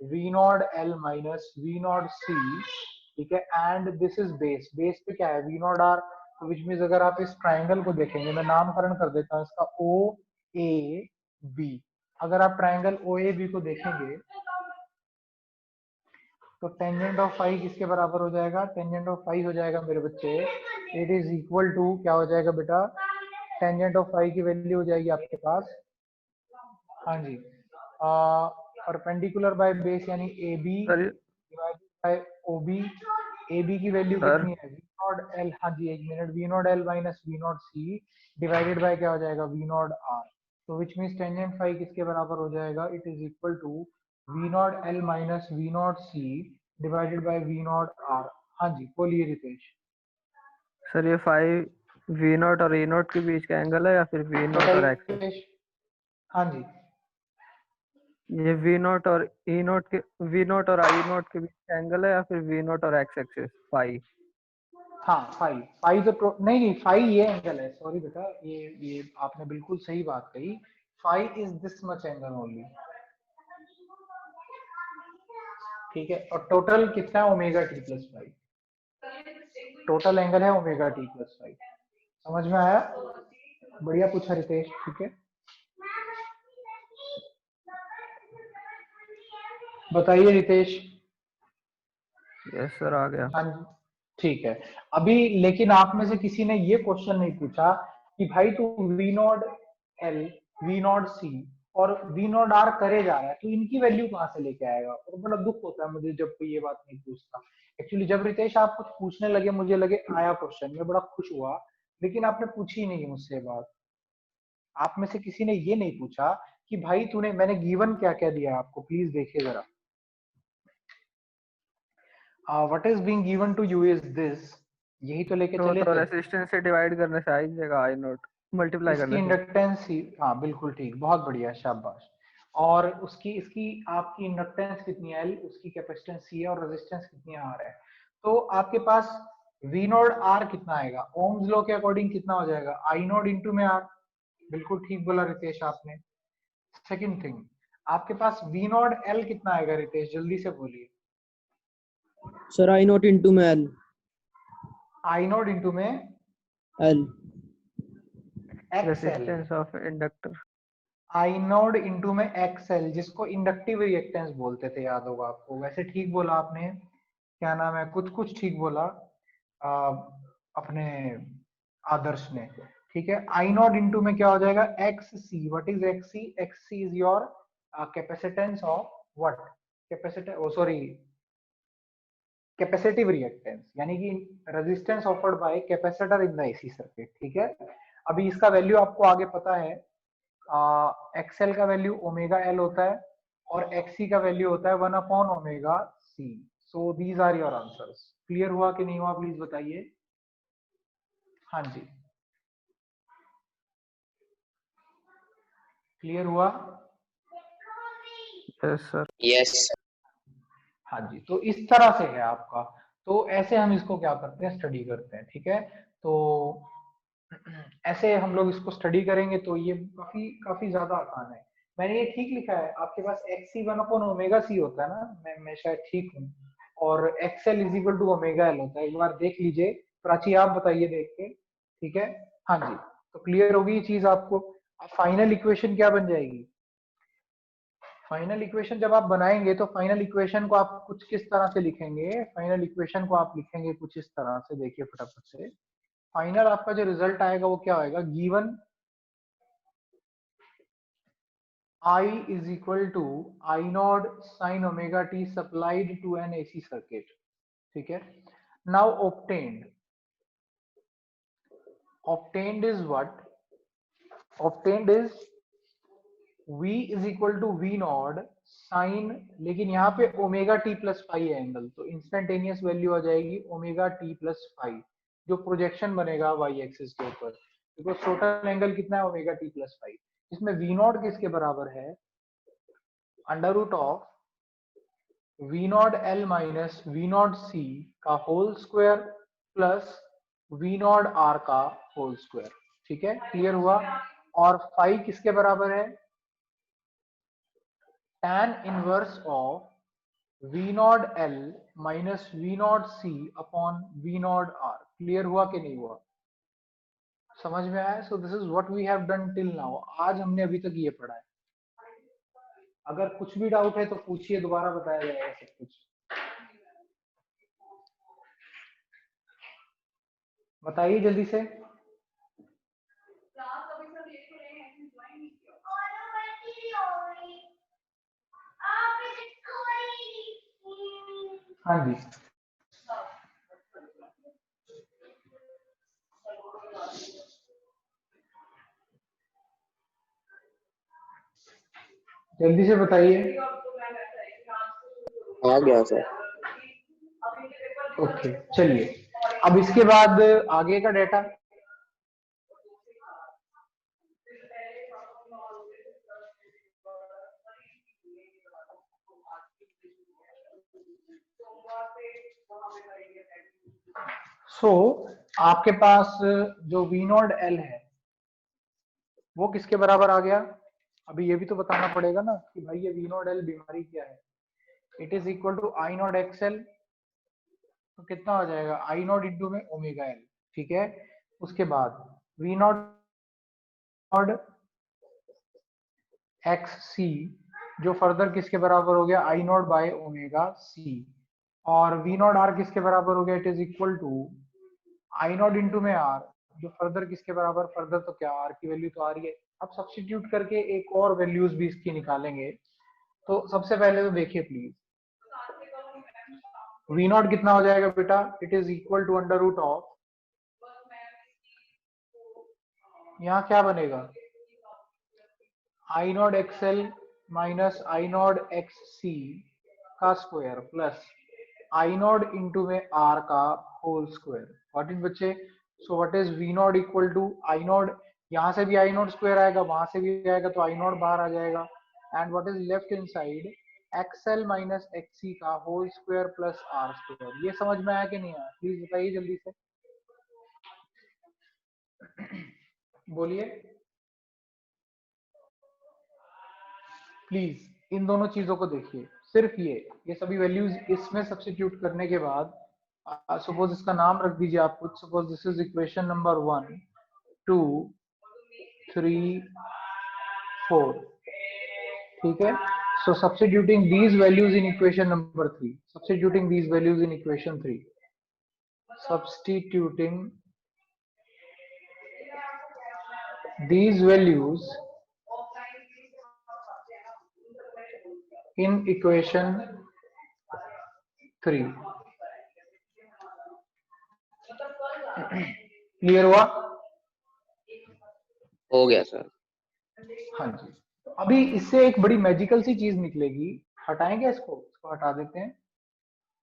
V not L minus V not C, ठीक है? And this is base, base पे क्या है? V not R. तो विच मीन्स अगर आप इस ट्राइंगल को देखेंगे, मैं नामकरण कर देता हूँ इसका ओ ए बी। अगर आप ट्राइंगल ओ ए बी को देखेंगे तो टेंजेंट ऑफ फाई किसके बराबर हो जाएगा? टेंजेंट ऑफ फाई हो जाएगा मेरे बच्चे, इट इज इक्वल टू क्या हो जाएगा बेटा? टेंजेंट ऑफ फाई की वैल्यू हो जाएगी आपके पास, हाँ जी, परपेंडिकुलर बाय बेस यानी A B sir divided by O B. A B की वैल्यू सर कितनी है? वी नॉट एल, हाँ जी एक minute, V not L minus V not C divided by क्या हो जाएगा? V not R. तो विच मीन्स टेंजेंट फाई किसके बराबर हो जाएगा? It is equal to V not L minus V not C divided by V not R. हाँ जी बोलिए रितेश। सर ये 5 वी नॉट और ए नॉट के बीच का एंगल है या फिर वी नॉट और बताइए एक्स? रितेश। हाँ जी, ये वी नॉट और ई नॉट के वी नॉट और आई नॉट के बीच का एंगल है या फिर वी नॉट और एक्स एक्सिस फाई? हाँ फाई, फाई तो नहीं नहीं, फाई ये एंगल है, सॉरी बेटा, ये आपने बिल्कुल सही बात कही। Phi is this much angle only, ठीक है? और टोटल कितना है? Omega T plus phi, total angle है ओमेगा टी प्लस फाई। समझ में आया? बढ़िया पूछा रितेश, ठीक है? बताइए रितेश। यस सर आ गया। हाँ जी, ठीक है। अभी लेकिन आप में से किसी ने ये क्वेश्चन नहीं पूछा कि भाई तू V not L V not C और वी नॉट आर करे जा रहा है, तो इनकी वैल्यू कहाँ से लेके आएगा? और बड़ा दुख होता है मुझे जब कोई ये बात नहीं पूछता। एक्चुअली जब रितेश आप कुछ पूछने लगे मुझे लगे आया क्वेश्चन, मैं बड़ा खुश हुआ, लेकिन आपने पूछी नहीं मुझसे बात। आप में से किसी ने ये नहीं पूछा कि भाई तूने, मैंने गिवन क्या क्या दिया आपको, प्लीज देखिए जरा। What is being given to you is this, यही तो लेके तो चले थे। रेसिस्टेंस से डिवाइड करने से आ ही जाएगा आई नॉट, मल्टीप्लाई इसकी करने से। इंडक्टेंस ही, हाँ बिल्कुल ठीक, बहुत बढ़िया, शाबाश। और उसकी इसकी आपकी इंडक्टेंस कितनी है? एल, उसकी कैपेसिटेंस सी है और रेजिस्टेंस कितनी है? आर है। तो आपके पास वी नॉट आर कितना आएगा? ओम्स लॉ के अकॉर्डिंग कितना हो जाएगा? आई नॉट इंटू में आर। बिल्कुल ठीक बोला रितेश आपने। सेकंड थिंग, आपके पास वी नॉट एल कितना आएगा रितेश? जल्दी से बोलिए। सर आई नॉट इंटू में एल। आई नॉट इंटू में L. X L. Resistance of inductor. I node into में एक्सएल, जिसको इंडक्टिव रिएक्टेंस बोलते थे, याद होगा आपको। वैसे ठीक बोला आपने, क्या नाम है, कुछ कुछ ठीक बोला अपने आदर्श ने। ठीक है। आई नॉट इंटू में क्या हो जाएगा, X C. What is X C? X C is your capacitance of what, capacitor, oh sorry, capacitive reactance, यानी कि resistance offered by capacitor in the AC circuit. ठीक है। अभी इसका वैल्यू आपको आगे पता है, एक्सएल का वैल्यू ओमेगा एल होता है और एक्ससी का वैल्यू होता है 1/ओमेगा C. So these are your answers. Clear हुआ कि नहीं हुआ, प्लीज बताइए। हाँ जी, क्लियर हुआ? Yes sir. यस। हाँ जी, तो इस तरह से है आपका। तो ऐसे हम इसको क्या करते हैं, स्टडी करते हैं। ठीक है। तो ऐसे हम लोग इसको स्टडी करेंगे तो ये काफी काफी ज्यादा आसान है। मैंने ये ठीक लिखा है, आपके पास एक्स सी 1/ओमेगा सी होता है ना, मैं शायद ठीक हूँ, और X L is equal to omega L होता है। एक बार देख लीजिए, प्राची आप बताइए देख के। ठीक है। हाँ जी, तो क्लियर होगी ये चीज आपको। फाइनल इक्वेशन क्या बन जाएगी? फाइनल इक्वेशन जब आप बनाएंगे तो फाइनल इक्वेशन को आप कुछ किस तरह से लिखेंगे? फाइनल इक्वेशन को आप लिखेंगे कुछ इस तरह से, देखिए फटाफट से। फाइनल आपका जो रिजल्ट आएगा वो क्या आएगा, given I is equal to I naught sin omega t supplied to an AC circuit. ठीक है। Now obtained is what? Obtained is V is equal to V naught sin, लेकिन यहाँ पे ओमेगा टी प्लस फाइव है angle, तो instantaneous value आ जाएगी omega T plus five, जो प्रोजेक्शन बनेगा वाई एक्सिस के ऊपर, बिकॉज टोटल एंगल कितना है, ओमेगा टी प्लस फाइव। इसमें वी नॉट किसके बराबर है, under root of V not L minus V not C का whole square plus V not R का होल स्क्वायर। ठीक है, क्लियर हुआ? और फाइव किसके बराबर है, tan inverse of V not L minus V not C upon V not R. Clear हुआ कि नहीं हुआ, समझ में आया? So this is what we have done till now. आज हमने अभी तक ये पढ़ा है। अगर कुछ भी डाउट है तो पूछिए, दोबारा बताया जाएगा सब कुछ। बताइए जल्दी से। हाँ जी, जल्दी से बताइए। आ गया सर। ओके, चलिए अब इसके बाद आगे का डेटा। सो आपके पास जो वी नॉट एल है वो किसके बराबर आ गया? अभी ये भी तो बताना पड़ेगा ना कि भाई ये वी नॉट एल बीमारी क्या है। It is equal to I not X L, तो कितना हो जाएगा, आई नॉट इंटू में ओमेगा एल। ठीक है। उसके बाद वी नॉट एक्स सी, जो फर्दर किसके बराबर हो गया, I nought by omega C, और वी नॉट आर किसके बराबर हो गया, it is equal to I not into में आर, जो फर्दर किसके बराबर, फर्दर तो क्या आर की वैल्यू तो आ रही है। अब सब्स्टिट्यूट करके एक और वैल्यूज भी इसकी निकालेंगे। तो सबसे पहले तो देखिए प्लीज, वी नॉट कितना हो जाएगा बेटा, it is equal to under root of, यहाँ क्या बनेगा, I not XL minus I naught X C का square plus I not into में आर का होल स्क्वायर। व्हाट इज बच्चे, so what is V naught equal to I naught, यहाँ से भी आई नॉट स्क्वायर आएगा, वहां से भी आएगा, तो आई नॉट बाहर आ जाएगा, and what is left inside XL minus XC का whole square plus R square. ये समझ में आया कि नहीं आया, प्लीज बताइए जल्दी से, बोलिए प्लीज। इन दोनों चीजों को देखिए, सिर्फ ये सभी वैल्यूज इसमें सब्स्टिट्यूट करने के बाद, सपोज इसका नाम रख दीजिए आप कुछ, suppose this is equation number 1 2 3 4। ठीक है। So substituting these values in equation number 3, substituting these values in equation 3, substituting these values in equation 3. Clear हुआ? हो गया सर। हाँ जी। तो अभी इससे एक बड़ी मैजिकल सी चीज निकलेगी, हटाएंगे इसको हटा देते हैं।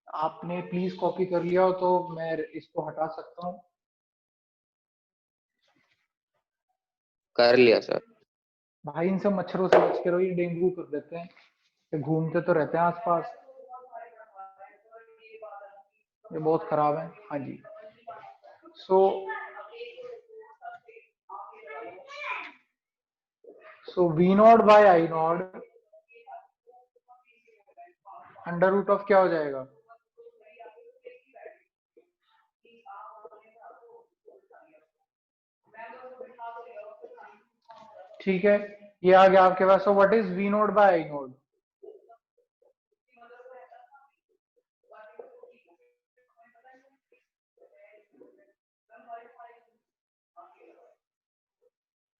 आपने प्लीज कॉपी कर लिया हो तो मैं इसको हटा सकता हूँ। कर लिया सर। भाई इनसे मच्छरों से बच के रहो, ये डेंगू कर देते हैं, ये घूमते तो रहते हैं आसपास, ये बहुत खराब है। हाँ जी। So V naught by I naught under root of क्या हो जाएगा? ठीक है, ये आ गया आपके पास। So what is V note by I naught?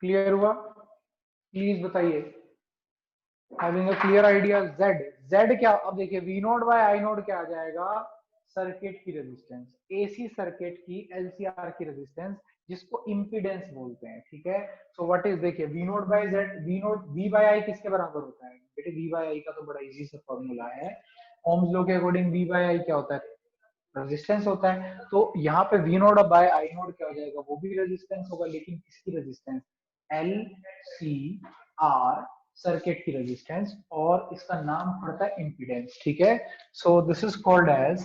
Clear हुआ? प्लीज बताइए, having a clear idea. Z क्या? अब देखिए V note by I note क्या आ जाएगा? सर्किट की रेजिस्टेंस, एसी सर्किट की एलसीआर की रेजिस्टेंस, जिसको इंपीडेंस बोलते हैं। ठीक है। सो व्हाट इज, देखिए V note by Z, V by I किसके बराबर होता है बेटे? वी बाय आई का तो बड़ा इजी सा फॉर्मूला है। ओम्स लॉ के अकॉर्डिंग वी बाय आई क्या होता है? रेजिस्टेंस होता है। तो यहाँ पे V note by I note क्या हो जाएगा? वो भी रेजिस्टेंस होगा, लेकिन किसकी resistance? L C R, circuit की रेजिस्टेंस, और इसका नाम पड़ता है इंपीडेंस। ठीक है। So this is called as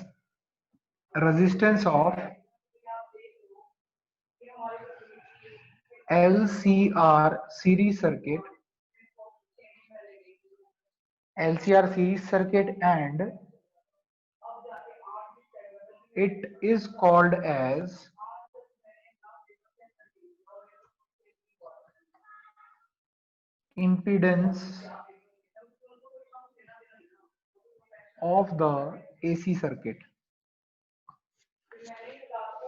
resistance of LCR series circuit, LCR series circuit, and it is called as impedance of the AC circuit.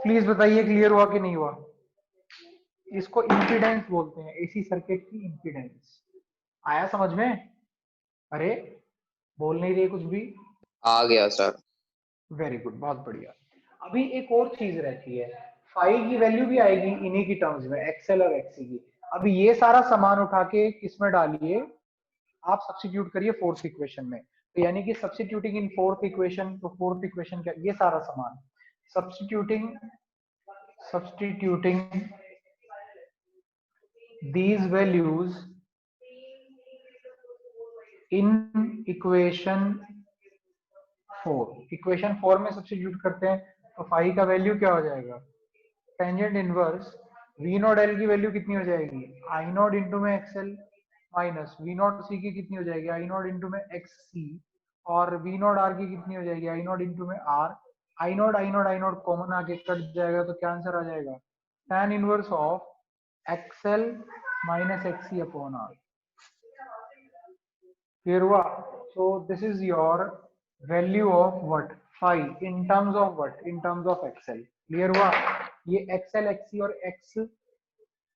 Please बताइए clear हुआ कि नहीं हुआ? इसको इंपीडेंस बोलते हैं, एसी सर्किट की इंपीडेंस। आया समझ में? अरे बोल नहीं रहे कुछ भी? आ गया सर। वेरी गुड, बहुत बढ़िया। अभी एक और चीज रहती है, फाई की वैल्यू भी आएगी इन्हीं की टर्म्स में, एक्सएल और एक्सी की। अभी ये सारा सामान उठा के किसमें डालिए? आप सब्स्टिट्यूट करिए फोर्थ इक्वेशन में। तो यानी कि सब्स्टिट्यूटिंग इन फोर्थ इक्वेशन, तो फोर्थ इक्वेशन क्या? ये सारा सामान substituting these values in equation 4, equation 4 में सब्स्टिट्यूट करते हैं तो फाई का वैल्यू क्या हो जाएगा? Tangent inverse V not L की वैल्यू कितनी हो जाएगी? आई नॉट इंटू में XL minus V not C की कितनी हो जाएगी? आई नॉट इंटू में एक्स सी, और वी नॉट आर की कितनी हो जाएगी? आई नॉट इंटू में आर। आई नॉट कॉमन आके कट जाएगा तो क्या आंसर आ जाएगा? tan inverse of XL minus XC upon R. Clear हुआ? So this is your value of what? Phi in terms of what? In terms of X L. Clear हुआ? ये X L X C और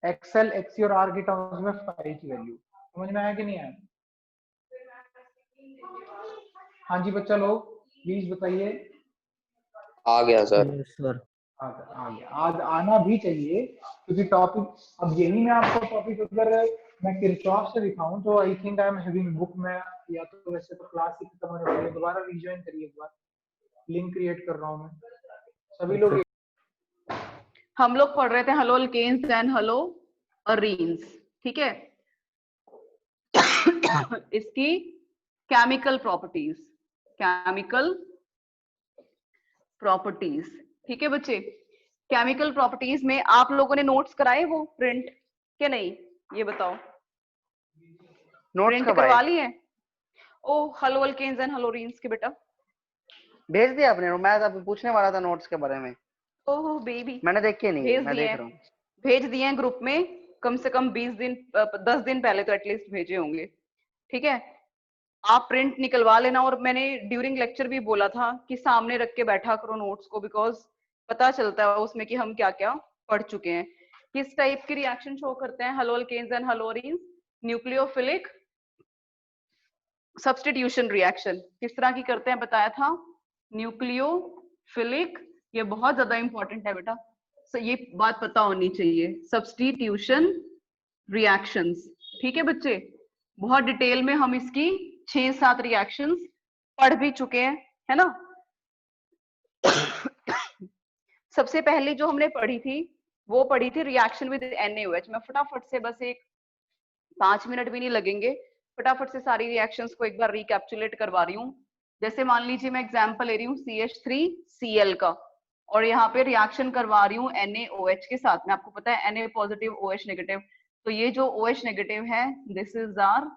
एक्सएल एक्सी और R की terms में phi की value समझ में आया कि नहीं आया? हाँ जी बच्चा लोग प्लीज बताइए। आ गया सर। yes sir. आ गया। आज आना भी चाहिए क्योंकि टॉपिक, अब यही मैं आपको टॉपिक अगर मैं किरचॉफ से दिखाऊं तो I think I am having book में, या तो वैसे तो क्लास ही खत्म होने वाली है, दोबारा रीजॉइन करिए एक बार, लिंक क्रिएट कर रहा हूं मैं, सभी लोग। हम लोग पढ़ रहे थे halo alkanes and hello arenes, ठीक है। इसकी केमिकल प्रॉपर्टीज, ठीक है बच्चे। केमिकल प्रॉपर्टीज में आप लोगों ने नोट्स कराए वो प्रिंट क्या नहीं, ये बताओ। नोट्स प्रिंट करवा लिए? Oh hello alkanes and hello arenes के बेटा भेज दिया आपने? मैं तो पूछने वाला था नोट्स के बारे में। ओह बेबी मैंने देखे नहीं, मैं देख रहा हूँ। भेज दिए हैं ग्रुप में, कम से कम 20 दिन 10 दिन पहले तो एटलीस्ट भेजे होंगे, ठीक है। आप प्रिंट निकलवा लेना, और मैंने ड्यूरिंग लेक्चर भी बोला था कि सामने रख के बैठा करो नोट्स को, बिकॉज पता चलता है उसमें कि हम क्या क्या पढ़ चुके हैं। किस टाइप की रिएक्शन शो करते हैं haloalkanes and haloarenes? Nucleophilic substitution reaction. किस तरह की करते हैं बताया था? न्यूक्लियोफिलिक, ये बहुत ज्यादा इंपॉर्टेंट है बेटा, so ये बात पता होनी चाहिए। सब्स्टिट्यूशन रिएक्शंस, ठीक है बच्चे, बहुत डिटेल में हम इसकी 6-7 रिएक्शंस पढ़ भी चुके हैं, है ना। सबसे पहली जो हमने पढ़ी थी वो पढ़ी थी रिएक्शन विद NaOH। मैं फटाफट से, बस एक 5 मिनट भी नहीं लगेंगे, फटाफट से सारी रिएक्शंस को एक बार रिकैप्चुलेट करवा रही हूँ। जैसे मान लीजिए मैं एग्जांपल ले रही हूँ CH3Cl का, और यहाँ पे रिएक्शन करवा रही हूँ NaOH के साथ में। आपको पता है Na पॉजिटिव OH नेगेटिव, तो ये जो OH नेगेटिव है दिस इज आवर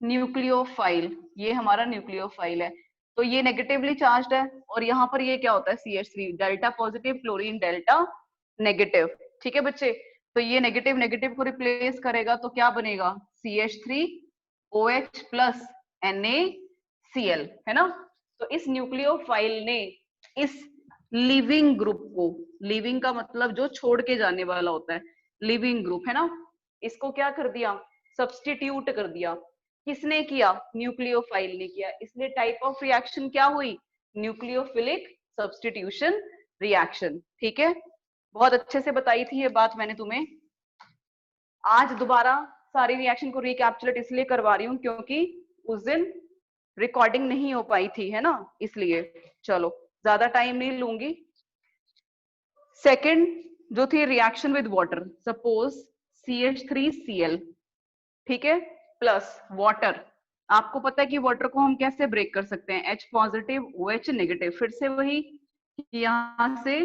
न्यूक्लियोफाइल, ये हमारा न्यूक्लियोफाइल है, तो ये नेगेटिवली चार्ज्ड है। और यहाँ पर ये क्या होता है CH3 delta positive chlorine delta negative, ठीक है बच्चे। तो ये नेगेटिव नेगेटिव को रिप्लेस करेगा तो क्या बनेगा CH3OH प्लस NaCl, है ना। तो इस न्यूक्लियोफाइल ने इस लिविंग ग्रुप को, लिविंग का मतलब जो छोड़ के जाने वाला होता है, लिविंग ग्रुप है ना, इसको क्या कर दिया? सब्स्टिट्यूट कर दिया। किसने किया? न्यूक्लियोफाइल ने किया। इसलिए टाइप ऑफ रिएक्शन क्या हुई? न्यूक्लियोफिलिक सब्स्टिट्यूशन रिएक्शन, ठीक है। बहुत अच्छे से बताई थी ये बात मैंने तुम्हें। आज दोबारा सारी रिएक्शन को रिकैप्चुलेट इसलिए करवा रही हूँ क्योंकि उस दिन रिकॉर्डिंग नहीं हो पाई थी, है ना, इसलिए। चलो ज्यादा टाइम नहीं लूंगी। सेकंड जो थी reaction with water, suppose CH3Cl, ठीक है, प्लस वाटर। आपको पता है कि वाटर को हम कैसे ब्रेक कर सकते हैं? H positive OH negative. फिर से वही, यहां से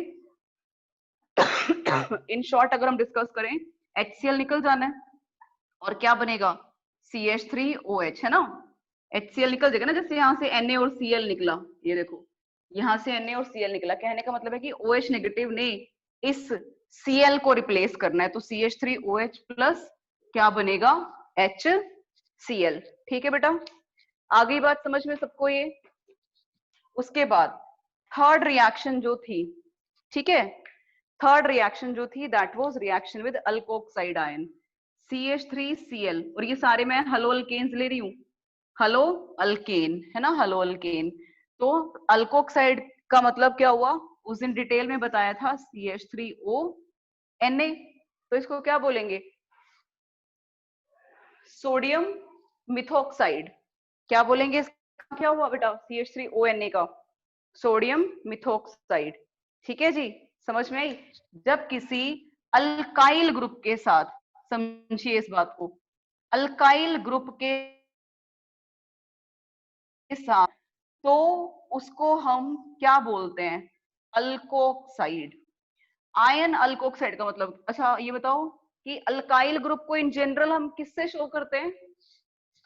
इन शॉर्ट अगर हम डिस्कस करें, HCl निकल जाना है और क्या बनेगा? CH3OH, है ना। HCl निकल जाएगा ना, जैसे यहाँ से Na और Cl निकला, ये देखो यहाँ से Na और Cl निकला। कहने का मतलब है कि OH नेगेटिव ने इस Cl को रिप्लेस करना है, तो CH3OH प्लस क्या बनेगा? HCl, ठीक है बेटा। आगे बात समझ में सबको ये। उसके बाद थर्ड रिएक्शन जो थी, ठीक है, थर्ड रिएक्शन जो थी that was reaction with alkoxide ion CH3Cl, और ये सारे मैं हेलो अल्केन्स ले रही हूँ, हेलो अल्केन, है ना, हेलो अल्केन। तो अल्कोक्साइड का मतलब क्या हुआ? उस दिन डिटेल में बताया था CH3ONa, तो इसको क्या बोलेंगे? Sodium methoxide. क्या बोलेंगे इसका? क्या हुआ बेटा? CH3ONa का सोडियम मिथॉक्साइड, ठीक है जी, समझ में आई। जब किसी अल्काइल ग्रुप के साथ, समझिए इस बात को, अल्काइल ग्रुप के साथ, तो उसको हम क्या बोलते हैं? अल्कोक्साइड। आयन अल्कोक्साइड का मतलब, अच्छा ये बताओ कि अल्काइल ग्रुप को इन जनरल हम किससे शो करते हैं?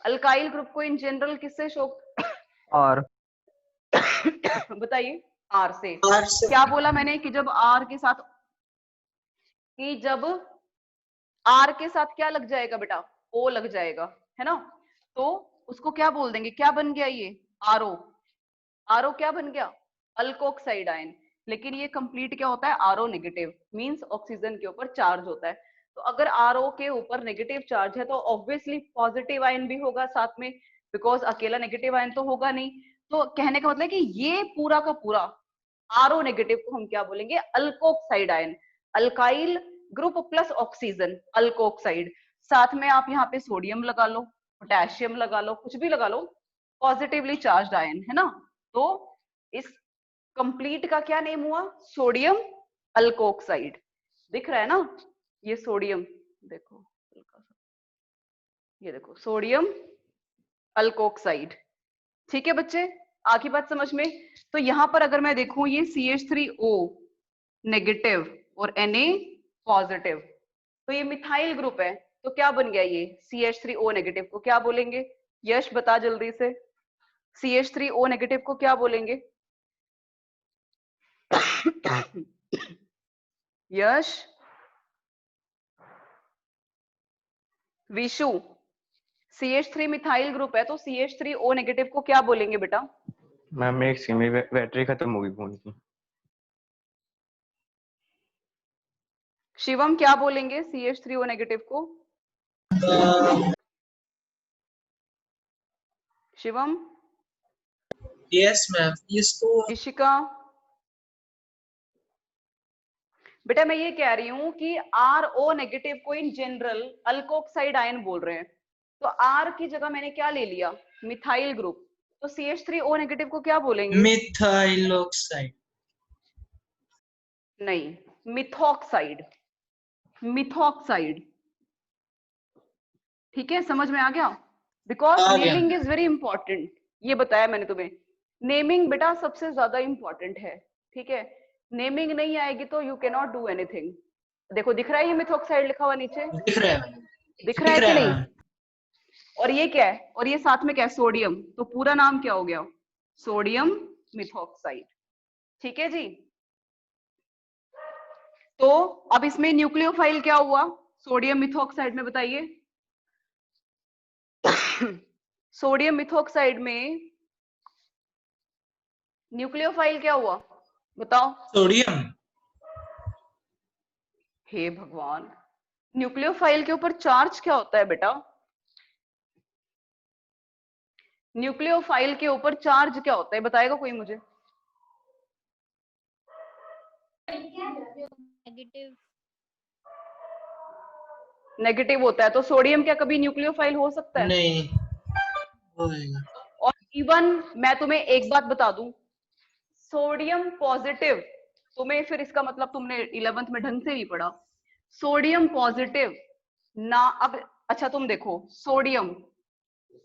अल्काइल ग्रुप को इन जनरल किससे शो? और बताइए। R से। क्या बोला मैंने कि जब R के साथ, कि जब R के साथ क्या लग जाएगा बेटा? O लग जाएगा, है ना। तो उसको क्या बोल देंगे? क्या बन गया ये? RO। RO क्या बन गया? Alkoxide ion. लेकिन ये कंप्लीट क्या होता है? RO नेगेटिव, मींस ऑक्सीजन के ऊपर चार्ज होता है। तो अगर RO के ऊपर नेगेटिव चार्ज है तो ऑब्वियसली पॉजिटिव आयन भी होगा साथ में, बिकॉज अकेला नेगेटिव आयन तो होगा नहीं। तो कहने का मतलब है कि ये पूरा का पूरा RO नेगेटिव को हम क्या बोलेंगे? Alkoxide ion. Alkyl group plus oxygen, alkoxide. साथ में आप यहाँ पे सोडियम लगा लो, पोटेशियम लगा लो, कुछ भी लगा लो, पॉजिटिवली चार्ज्ड आयन, है ना। तो इस कंप्लीट का क्या नेम हुआ? Sodium alkoxide. दिख रहा है ना ये सोडियम, देखो ये देखो सोडियम अल्कोक्साइड, ठीक है बच्चे, आखिरी बात समझ में। तो यहां पर अगर मैं देखूं ये CH3O नेगेटिव और Na पॉजिटिव, तो ये मिथाइल ग्रुप है, तो क्या बन गया ये? CH3O नेगेटिव को क्या बोलेंगे? यश बता जल्दी से, CH3O नेगेटिव को क्या बोलेंगे? यश, विशु, CH3 मिथाइल ग्रुप है तो CH3O नेगेटिव को क्या बोलेंगे बेटा? मैम एक सेकंड, मेरी बैटरी खत्म हो गई फोन की। शिवम क्या बोलेंगे CH3O नेगेटिव को? शिवम? यस मैम, इसको इशिका? बेटा मैं ये कह रही हूं कि RO नेगेटिव को इन जनरल अल्कोक्साइड आयन बोल रहे हैं, तो R की जगह मैंने क्या ले लिया? Methyl group. तो CH3O नेगेटिव को क्या बोलेंगे? Methyl oxide. नहीं, मिथॉक्साइड। मिथॉक्साइड। ठीक है, समझ में आ गया? बिकॉज आ गया। Naming is very important. ये बताया मैंने तुम्हें, नेमिंग बेटा सबसे ज्यादा इंपॉर्टेंट है। ठीक है, नेमिंग नहीं आएगी तो you can not do anything. देखो दिख रहा है ये मिथॉक्साइड लिखा हुआ नीचे? दिख रहा है मैम। दिख रहा है कि है नहीं? मैम। और ये क्या है? और ये साथ में क्या है? सोडियम। तो पूरा नाम क्या हो गया? Sodium methoxide. ठीक है जी। तो अब इसमें न्यूक्लियोफाइल क्या हुआ सोडियम मिथॉक्साइड में? बताइए। सोडियम मिथॉक्साइड में न्यूक्लियोफाइल क्या हुआ? बताओ। सोडियम। हे भगवान, न्यूक्लियोफाइल के ऊपर चार्ज क्या होता है बेटा? न्यूक्लियोफाइल के ऊपर चार्ज क्या होता है? बताएगा कोई मुझे? नेगेटिव। नेगेटिव होता है। तो सोडियम क्या कभी न्यूक्लियोफाइल हो सकता है? नहीं होएगा। और इवन मैं तुम्हें एक बात बता दूं, सोडियम पॉजिटिव, तुम्हें फिर इसका मतलब तुमने 11th में ढंग से नहीं पढ़ा। सोडियम पॉजिटिव ना, अब अच्छा तुम देखो सोडियम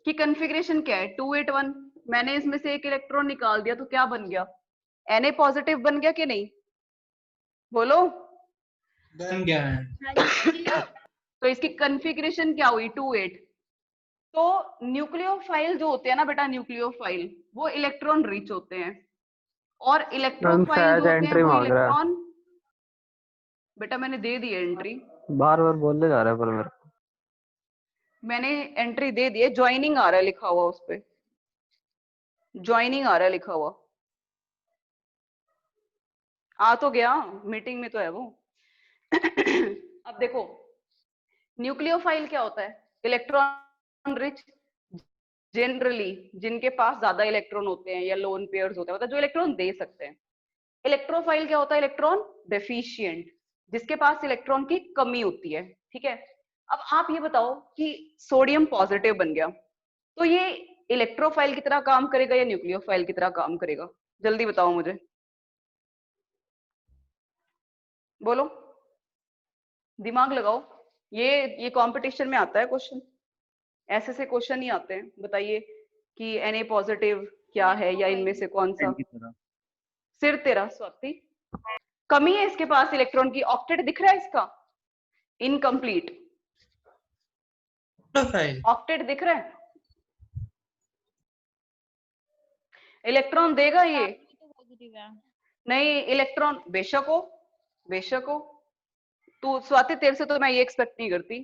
की कॉन्फ़िगरेशन क्या है? 281। मैंने इसमें से एक इलेक्ट्रॉन निकाल दिया तो क्या बन गया? Na पॉजिटिव बन गया कि नहीं? बोलो। बन गया मैम। तो इसकी कॉन्फ़िगरेशन क्या हुई? 28। तो न्यूक्लियोफाइल जो होते हैं ना बेटा, न्यूक्लियोफाइल वो इलेक्ट्रॉन रिच होते हैं, और इलेक्ट्रोफाइल शायद जो होते हैं एंट्री वो मांग रहा है। इलेक्ट्रॉन, बेटा मैंने दे दी एंट्री, बार बार बोलने जा रहा है पर मेरे को। मैंने एंट्री दे दी है। ज्वाइनिंग आ रहा है लिखा हुआ, उस पे ज्वाइनिंग आ रहा है लिखा हुआ। आ तो गया, मीटिंग में तो है वो। अब देखो न्यूक्लियोफाइल क्या होता है? इलेक्ट्रॉन रिच, जनरली जिनके पास ज्यादा इलेक्ट्रॉन होते हैं या लोन पेयर्स होते हैं, मतलब जो इलेक्ट्रॉन दे सकते हैं। इलेक्ट्रोफाइल क्या होता है? इलेक्ट्रॉन डेफिशिएंट, जिसके पास इलेक्ट्रॉन की कमी होती है। ठीक है, अब आप ये बताओ कि सोडियम पॉजिटिव बन गया, तो ये इलेक्ट्रोफाइल की तरह काम करेगा या न्यूक्लियोफाइल की तरह काम करेगा? जल्दी बताओ मुझे, बोलो, दिमाग लगाओ। ये कंपटीशन में आता है क्वेश्चन, ऐसे से क्वेश्चन ही आते हैं। बताइए कि Na पॉजिटिव क्या है, या इनमें से कौन सा? सिर तेरा स्वाति, कमी है इसके पास इलेक्ट्रॉन की। ऑक्टेट दिख रहा है इसका? इनकम्प्लीट ऑक्टेट दिख रहा है? इलेक्ट्रॉन देगा ये? नहीं, इलेक्ट्रॉन बेशक हो, बेशक हो। तू स्वाति, तेरे से तो मैं ये एक्सपेक्ट नहीं करती।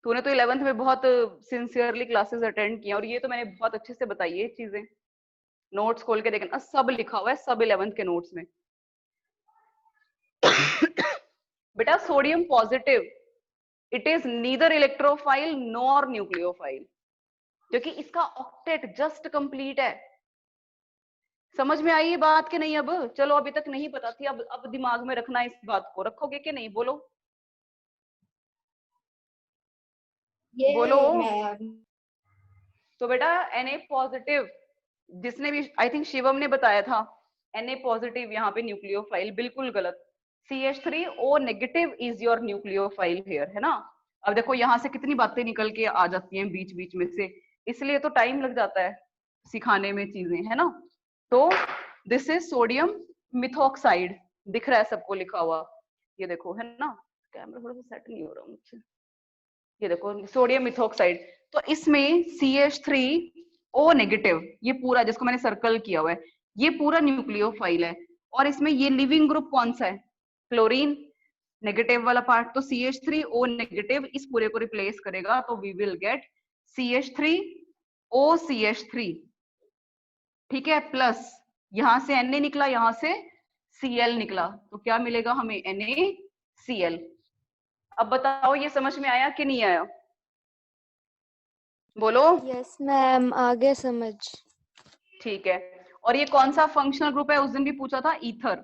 तूने तो 11th में बहुत सिंसियरली क्लासेस अटेंड किया, और ये तो मैंने बहुत अच्छे से बताई है चीजें। नोट्स खोल के देखना, सब लिखा हुआ है, सब 11th के नोट्स में। बेटा sodium positive, it is neither electrophile nor nucleophile, क्योंकि इसका ऑक्टेट जस्ट कंप्लीट है। समझ में आई ये बात कि नहीं? अब चलो, अभी तक नहीं पता थी, अब दिमाग में रखना, इस बात को रखोगे कि नहीं? बोलो बोलो। तो बेटा Na पॉजिटिव, जिसने भी, आई थिंक शिवम ने बताया था, Na पॉजिटिव यहाँ पे न्यूक्लियोफाइल, बिल्कुल गलत। CH3O negative is your nucleophile here, है ना? अब देखो यहाँ से कितनी बातें निकल के आ जाती हैं बीच बीच में से, इसलिए तो टाइम लग जाता है सिखाने में चीजें, है ना? तो दिस इज सोडियम मिथॉक्साइड, दिख रहा है सबको लिखा हुआ? ये देखो, है ना? कैमरा थोड़ा सा सेट नहीं हो रहा मुझसे। ये देखो सोडियम मिथॉक्साइड। तो इसमें CH3O नेगेटिव, ये पूरा जिसको मैंने सर्कल किया हुआ है, ये पूरा न्यूक्लियोफाइल है। और इसमें ये लिविंग ग्रुप कौन सा है? क्लोरीन, नेगेटिव वाला पार्ट। तो CH3O नेगेटिव इस पूरे को रिप्लेस करेगा, तो वी विल गेट CH3OCH3। ठीक है, प्लस यहां से Na निकला, यहां से Cl निकला, तो क्या मिलेगा हमें? NaCl। अब बताओ ये समझ में आया कि नहीं आया? बोलो। यस मैम, आगे समझ। ठीक है। और ये कौन सा फंक्शनल ग्रुप है? उस दिन भी पूछा था, ईथर।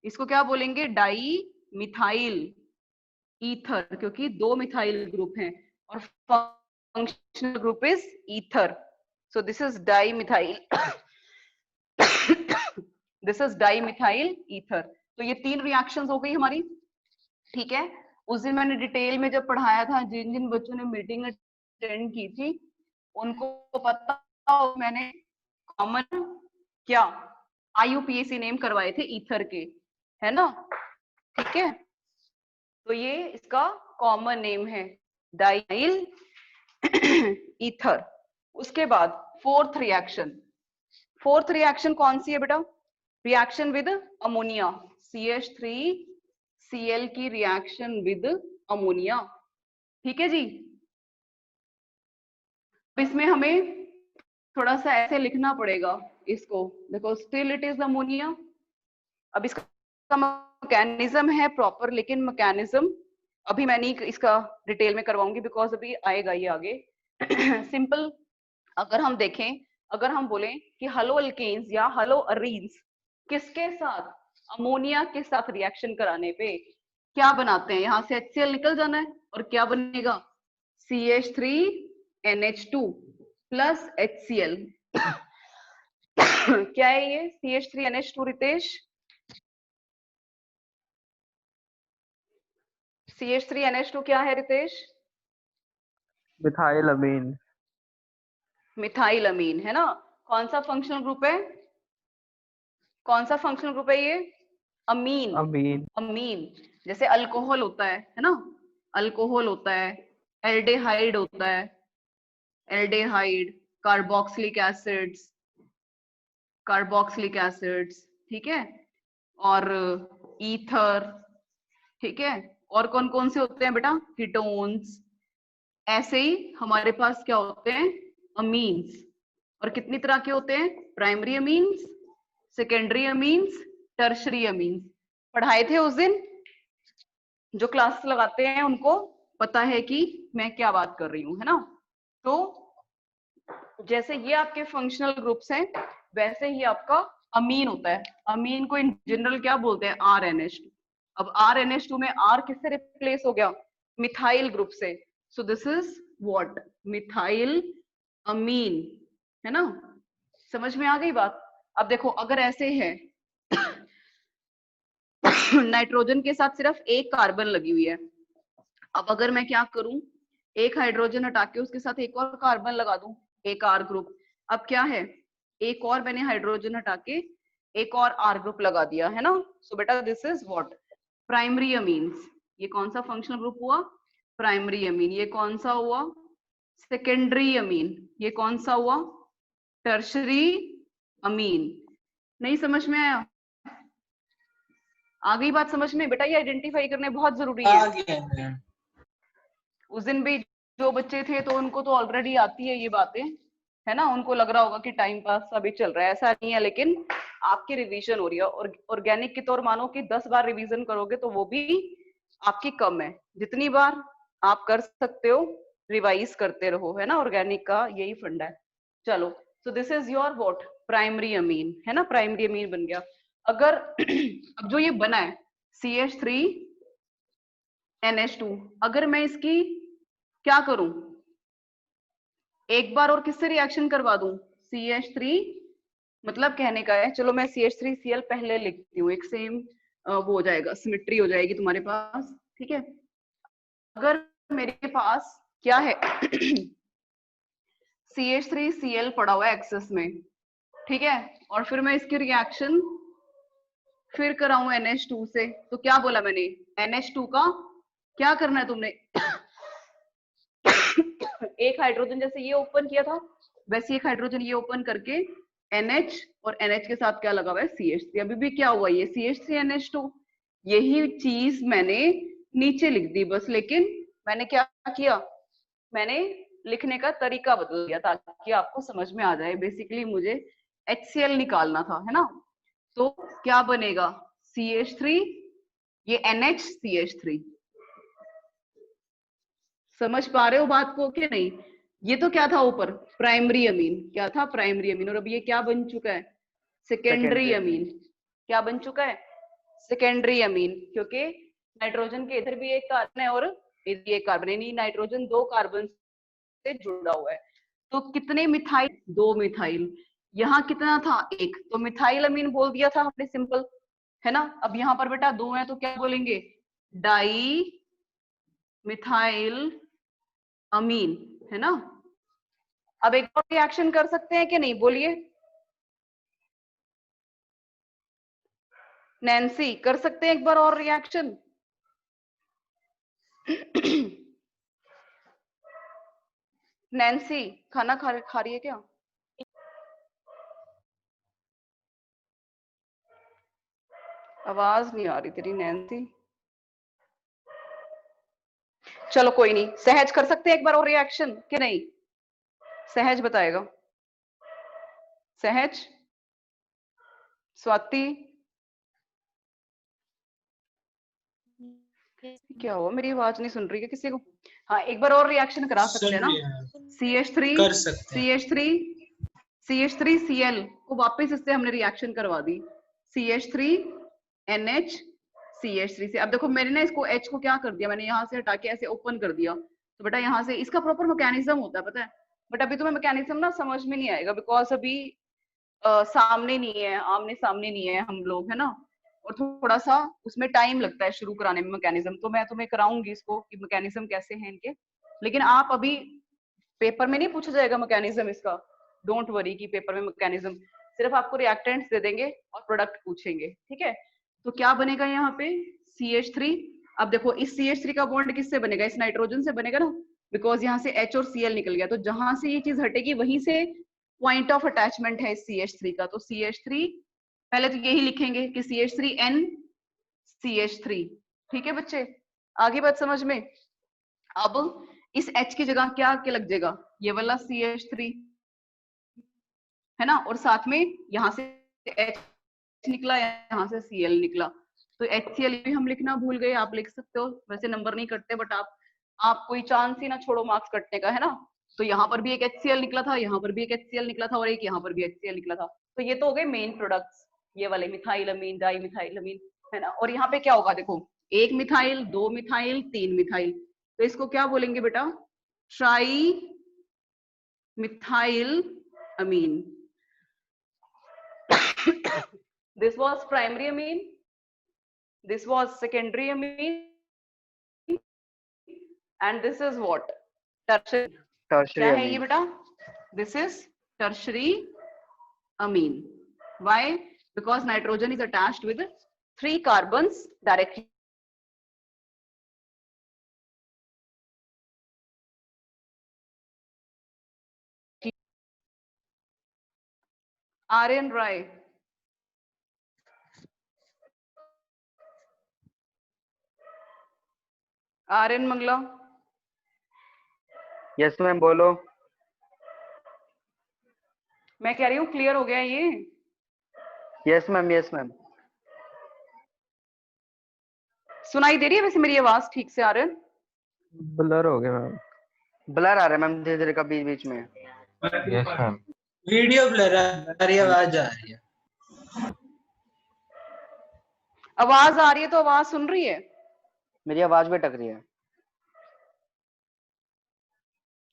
इसको क्या बोलेंगे? डाई मिथाइल ईथर, क्योंकि 2 मिथाइल ग्रुप हैं और functional group is ether. So this is di methyl this is di methyl ether. तो ये 3 रिएक्शंस हो गई हमारी। ठीक है। उस दिन मैंने डिटेल में जब पढ़ाया था, जिन जिन बच्चों ने मीटिंग अटेंड की थी उनको पता, मैंने कॉमन क्या IUPAC नेम करवाए थे ईथर के, है ना? ठीक है। तो ये इसका कॉमन नेम है डाइल ईथर। उसके बाद फोर्थ रिएक्शन कौन सी है बेटा? रिएक्शन विद अमोनिया, CH3Cl की रिएक्शन विद अमोनिया। ठीक है जी। इसमें हमें थोड़ा सा ऐसे लिखना पड़ेगा इसको, देखो, स्टिल इट इज अमोनिया। अब इसका मैकेनिज्म है प्रॉपर, लेकिन मैकेनिज्म अभी मैं नहीं इसका डिटेल में करवाऊंगी, बिकॉज अभी आएगा ये आगे। सिंपल अगर हम देखें, अगर हम बोलें कि हेलो अल्केन्स या हेलो अरीन्स किसके साथ? अमोनिया के साथ रिएक्शन कराने पे क्या बनाते हैं? यहां से HCl निकल जाना है और क्या बनेगा? CH3NH2 plus HCl। क्या है ये CH3NH2 रितेश? CH3NH2 क्या है रितेश? मिथाइल अमीन। मिथाइल अमीन, है ना? कौन सा फंक्शनल ग्रुप है? कौन सा फंक्शनल ग्रुप है ये? अमीन। अमीन। अमीन जैसे अल्कोहल होता है ना? अल्कोहल होता है, एल्डेहाइड होता है, एल्डेहाइड, कार्बोक्सिलिक एसिड्स, ठीक है, और ईथर, ठीक है। और कौन कौन से होते हैं बेटा? कीटोन्स। ऐसे ही हमारे पास क्या होते हैं? अमीन्स। और कितनी तरह के होते हैं? Primary amines, secondary amines, tertiary amines. पढ़ाए थे उस दिन। जो क्लास लगाते हैं उनको पता है कि मैं क्या बात कर रही हूँ, है ना? तो जैसे ये आपके फंक्शनल ग्रुप्स हैं, वैसे ही आपका अमीन होता है। अमीन को इन जनरल क्या बोलते हैं? RNH2। अब RNH2 में R किससे रिप्लेस हो गया? मिथाइल ग्रुप से। So this is what? Methylamine, है ना? समझ में आ गई बात? अब देखो, अगर ऐसे है नाइट्रोजन के साथ सिर्फ एक कार्बन लगी हुई है, अब अगर मैं क्या करूं, एक हाइड्रोजन हटा के उसके साथ एक और कार्बन लगा दूं, एक R ग्रुप। अब क्या है? एक और मैंने हाइड्रोजन हटा के एक और R ग्रुप लगा दिया, है ना? सो बेटा this is what? Primary amines. ये कौन सा फंक्शनल ग्रुप हुआ? Primary amine. ये कौन सा हुआ? Secondary amine. ये कौन सा हुआ? टर्शरी अमीन। नहीं समझ में आया? आ गई बात समझ में? बेटा ये आइडेंटिफाई करने बहुत जरूरी है। आ गया मैम। उस दिन भी जो बच्चे थे तो उनको तो ऑलरेडी आती है ये बातें, है ना? उनको लग रहा होगा कि टाइम पास अभी चल रहा है, ऐसा नहीं है। लेकिन आपकी रिवीजन हो रही है, और ऑर्गेनिक की तो मानो कि 10 बार रिवीजन करोगे तो वो भी आपकी कम है। जितनी बार आप कर सकते हो रिवाइज करते रहो, है ना? ऑर्गेनिक का यही फंडा है। चलो, सो this is your what? Primary amine, है ना? प्राइमरी अमीन बन गया। अगर अब जो ये बना है CH3NH2, अगर मैं इसकी क्या करूं? एक बार और किससे रिएक्शन करवा दूं? CH3, मतलब कहने का है, चलो मैं CH3Cl पहले लिखती हूँ, एक सेम वो हो जाएगा, सिमेट्री हो जाएगी तुम्हारे पास, ठीक है? अगर मेरे पास क्या है CH3Cl पड़ा हुआ है एक्सेस में, ठीक है, और फिर मैं इसकी रिएक्शन फिर कराऊं NH2 से, तो क्या बोला मैंने? NH2 का क्या करना है तुमने? एक हाइड्रोजन जैसे ये ओपन किया था, वैसे एक हाइड्रोजन ये ओपन करके NH, और NH के साथ क्या लगा हुआ है? CH3। अभी भी क्या हुआ? ये CH3NH2। यही चीज मैंने नीचे लिख दी बस, लेकिन मैंने क्या किया? मैंने लिखने का तरीका बदल दिया ताकि आपको समझ में आ जाए। बेसिकली मुझे HCl निकालना था, है ना? तो क्या बनेगा? CH3, ये NH CH3, समझ पा रहे हो बात को कि नहीं? ये तो क्या था ऊपर, प्राइमरी अमीन, क्या था प्राइमरी अमीन, और अब ये क्या बन चुका है, सेकेंडरी अमीन। क्या बन चुका है, सेकेंडरी अमीन, क्योंकि नाइट्रोजन के इधर भी एक कार्बन है और इधर भी एक कार्बन है, यानी नाइट्रोजन 2 कार्बन से जुड़ा हुआ है। तो कितने मिथाइल, 2 मिथाइल, यहाँ कितना था, 1, तो मिथाइल अमीन बोल दिया था हमने, सिंपल है ना। अब यहाँ पर बेटा 2 है तो क्या बोलेंगे, डाई मिथाइल अमीन, है ना। अब एक और रिएक्शन कर सकते हैं कि नहीं, बोलिए नैन्सी, कर सकते हैं एक बार और रिएक्शन? नैन्सी खाना खा रही है क्या? आवाज नहीं आ रही तेरी नैन्सी। चलो कोई नहीं, सहज कर सकते हैं एक बार और रिएक्शन कि नहीं? सहज बताएगा, सहज, स्वाति, क्या हुआ, मेरी आवाज नहीं सुन रही है किसी को? हाँ एक बार और रिएक्शन करा सकते हैं ना। CH3 कर सकते हैं। CH3Cl को वापस इससे हमने रिएक्शन करवा दी, CH3NH CH3 से। अब देखो मैंने ना इसको H को क्या कर दिया, मैंने यहाँ से हटा के ऐसे ओपन कर दिया, तो बेटा यहाँ से इसका प्रॉपर मैकेनिज्म होता है पता है, बट अभी तुम्हें मैकेनिज्म ना समझ में नहीं आएगा, बिकॉज अभी सामने नहीं है, आमने सामने नहीं है हम लोग, है ना, और थोड़ा सा उसमें टाइम लगता है शुरू कराने में मैकेनिज्म। तो मैं तुम्हें कराऊंगी इसको कि मैकेनिज्म कैसे हैं इनके, लेकिन आप अभी पेपर में नहीं पूछा जाएगा मैकेनिज्म इसका, डोंट वरी कि पेपर में मैकेनिज्म, सिर्फ आपको रिएक्टेंट्स दे देंगे और प्रोडक्ट पूछेंगे, ठीक है। तो क्या बनेगा यहाँ पे, CH3। अब देखो इस CH3 का बॉन्ड किससे बनेगा, इस नाइट्रोजन से बनेगा ना, बिकॉज यहाँ से H और Cl निकल गया, तो जहां से ये चीज हटेगी वहीं से पॉइंट ऑफ अटैचमेंट है इस CH3 का। तो CH3 पहले तो यही लिखेंगे कि CH3N CH3, ठीक है बच्चे, आगे बात समझ में। अब इस H की जगह क्या के लग जाएगा, ये वाला CH3, है ना, और साथ में यहाँ से H निकला, यहाँ से Cl निकला, तो HCl भी हम लिखना भूल गए, आप लिख सकते हो, वैसे नंबर नहीं कटते, बट आप कोई चांस ही ना छोड़ो मार्क्स कटने का, है ना। तो यहाँ पर भी एक HCl निकला था, यहाँ पर भी एक HCl निकला था, और एक यहाँ पर भी HCl निकला था। तो ये तो हो गए मेन प्रोडक्ट्स, ये वाले मिथाइल अमीन, डाई मिथाइल अमीन, है ना। और यहाँ पे क्या होगा देखो, 1 मिथाइल, 2 मिथाइल, 3 मिथाइल, तो इसको क्या बोलेंगे बेटा, trimethylamine. This was primary amine, this was secondary amine, and this is what, tertiary। क्या है ये बेटा, this is tertiary amine। Why? Because nitrogen is attached with 3 carbons directly। Aryan Rai, Aryan Mangla. Yes ma'am बोलो। मैं कह रही हूँ clear हो गया ये? Yes ma'am, yes ma'am. सुनाई दे रही है वैसे मेरी आवाज ठीक से आर्यन? ब्लर हो गया मैम। ब्लर आ रहा है मैम धीरे धीरे का बीच बीच में। Yes ma'am. वीडियो ब्लर आ रही है, आवाज आ रही है। आवाज आ रही है तो आवाज सुन रही है? मेरी आवाज भी अटक रही है।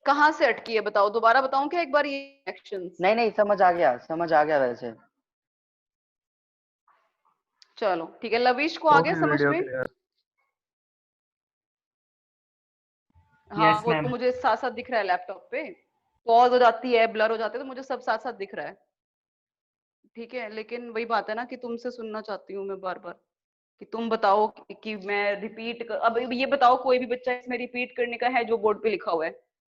कहाँ से अटकी है बताओ, दोबारा बताऊं क्या एक बार ये एक्शंस? नहीं नहीं समझ आ गया, समझ आ गया वैसे। चलो ठीक है, लविश को आ गया समझ में? हाँ वो तो मुझे साथ साथ दिख रहा है लैपटॉप पे, पॉज हो जाती है, ब्लर हो जाती है, तो मुझे सब साथ साथ दिख रहा है, ठीक है। लेकिन वही बात है ना कि तुमसे सुनना चाहती हूँ मैं बार बार, कि तुम बताओ कि मैं रिपीट अब ये बताओ कोई भी बच्चा इसमें रिपीट करने का है जो बोर्ड पे लिखा हुआ है,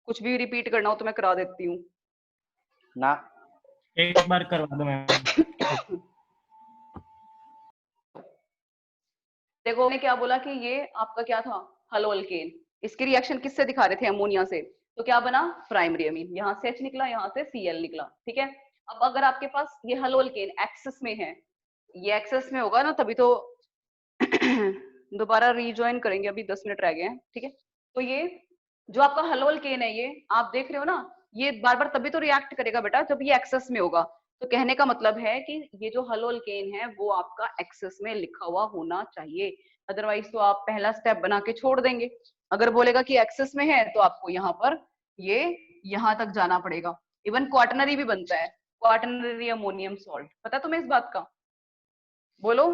कुछ भी रिपीट करना हो तो मैं करा देती हूँ ना। एक बार करवा दो मैम। देखो मैंने क्या बोला कि ये आपका क्या था, हलो अल्केन, इसके रिएक्शन किससे दिखा रहे थे, अमोनिया से, तो क्या बना, प्राइमरी अमीन, यहाँ से H निकला, यहाँ से Cl निकला, ठीक है। अब अगर आपके पास ये हलो अल्केन एक्सेस में है, ये एक्सेस में होगा ना, तभी तो दोबारा रीजॉइन करेंगे, अभी 10 मिनट रह गए हैं, ठीक है। तो ये जो आपका हलो अल्केन है ये आप देख रहे हो ना, ये बार बार तभी तो रिएक्ट करेगा बेटा जब ये एक्सेस में होगा। तो कहने का मतलब है कि ये जो हलो अल्केन है वो आपका एक्सेस में लिखा हुआ होना चाहिए, अदरवाइज तो आप पहला स्टेप बना के छोड़ देंगे। अगर बोलेगा कि एक्सेस में है तो आपको यहाँ पर ये यहाँ तक जाना पड़ेगा। इवन क्वाटनरी भी बनता है, क्वाटनरी अमोनियम सॉल्ट, पता तुम्हें इस बात का? बोलो,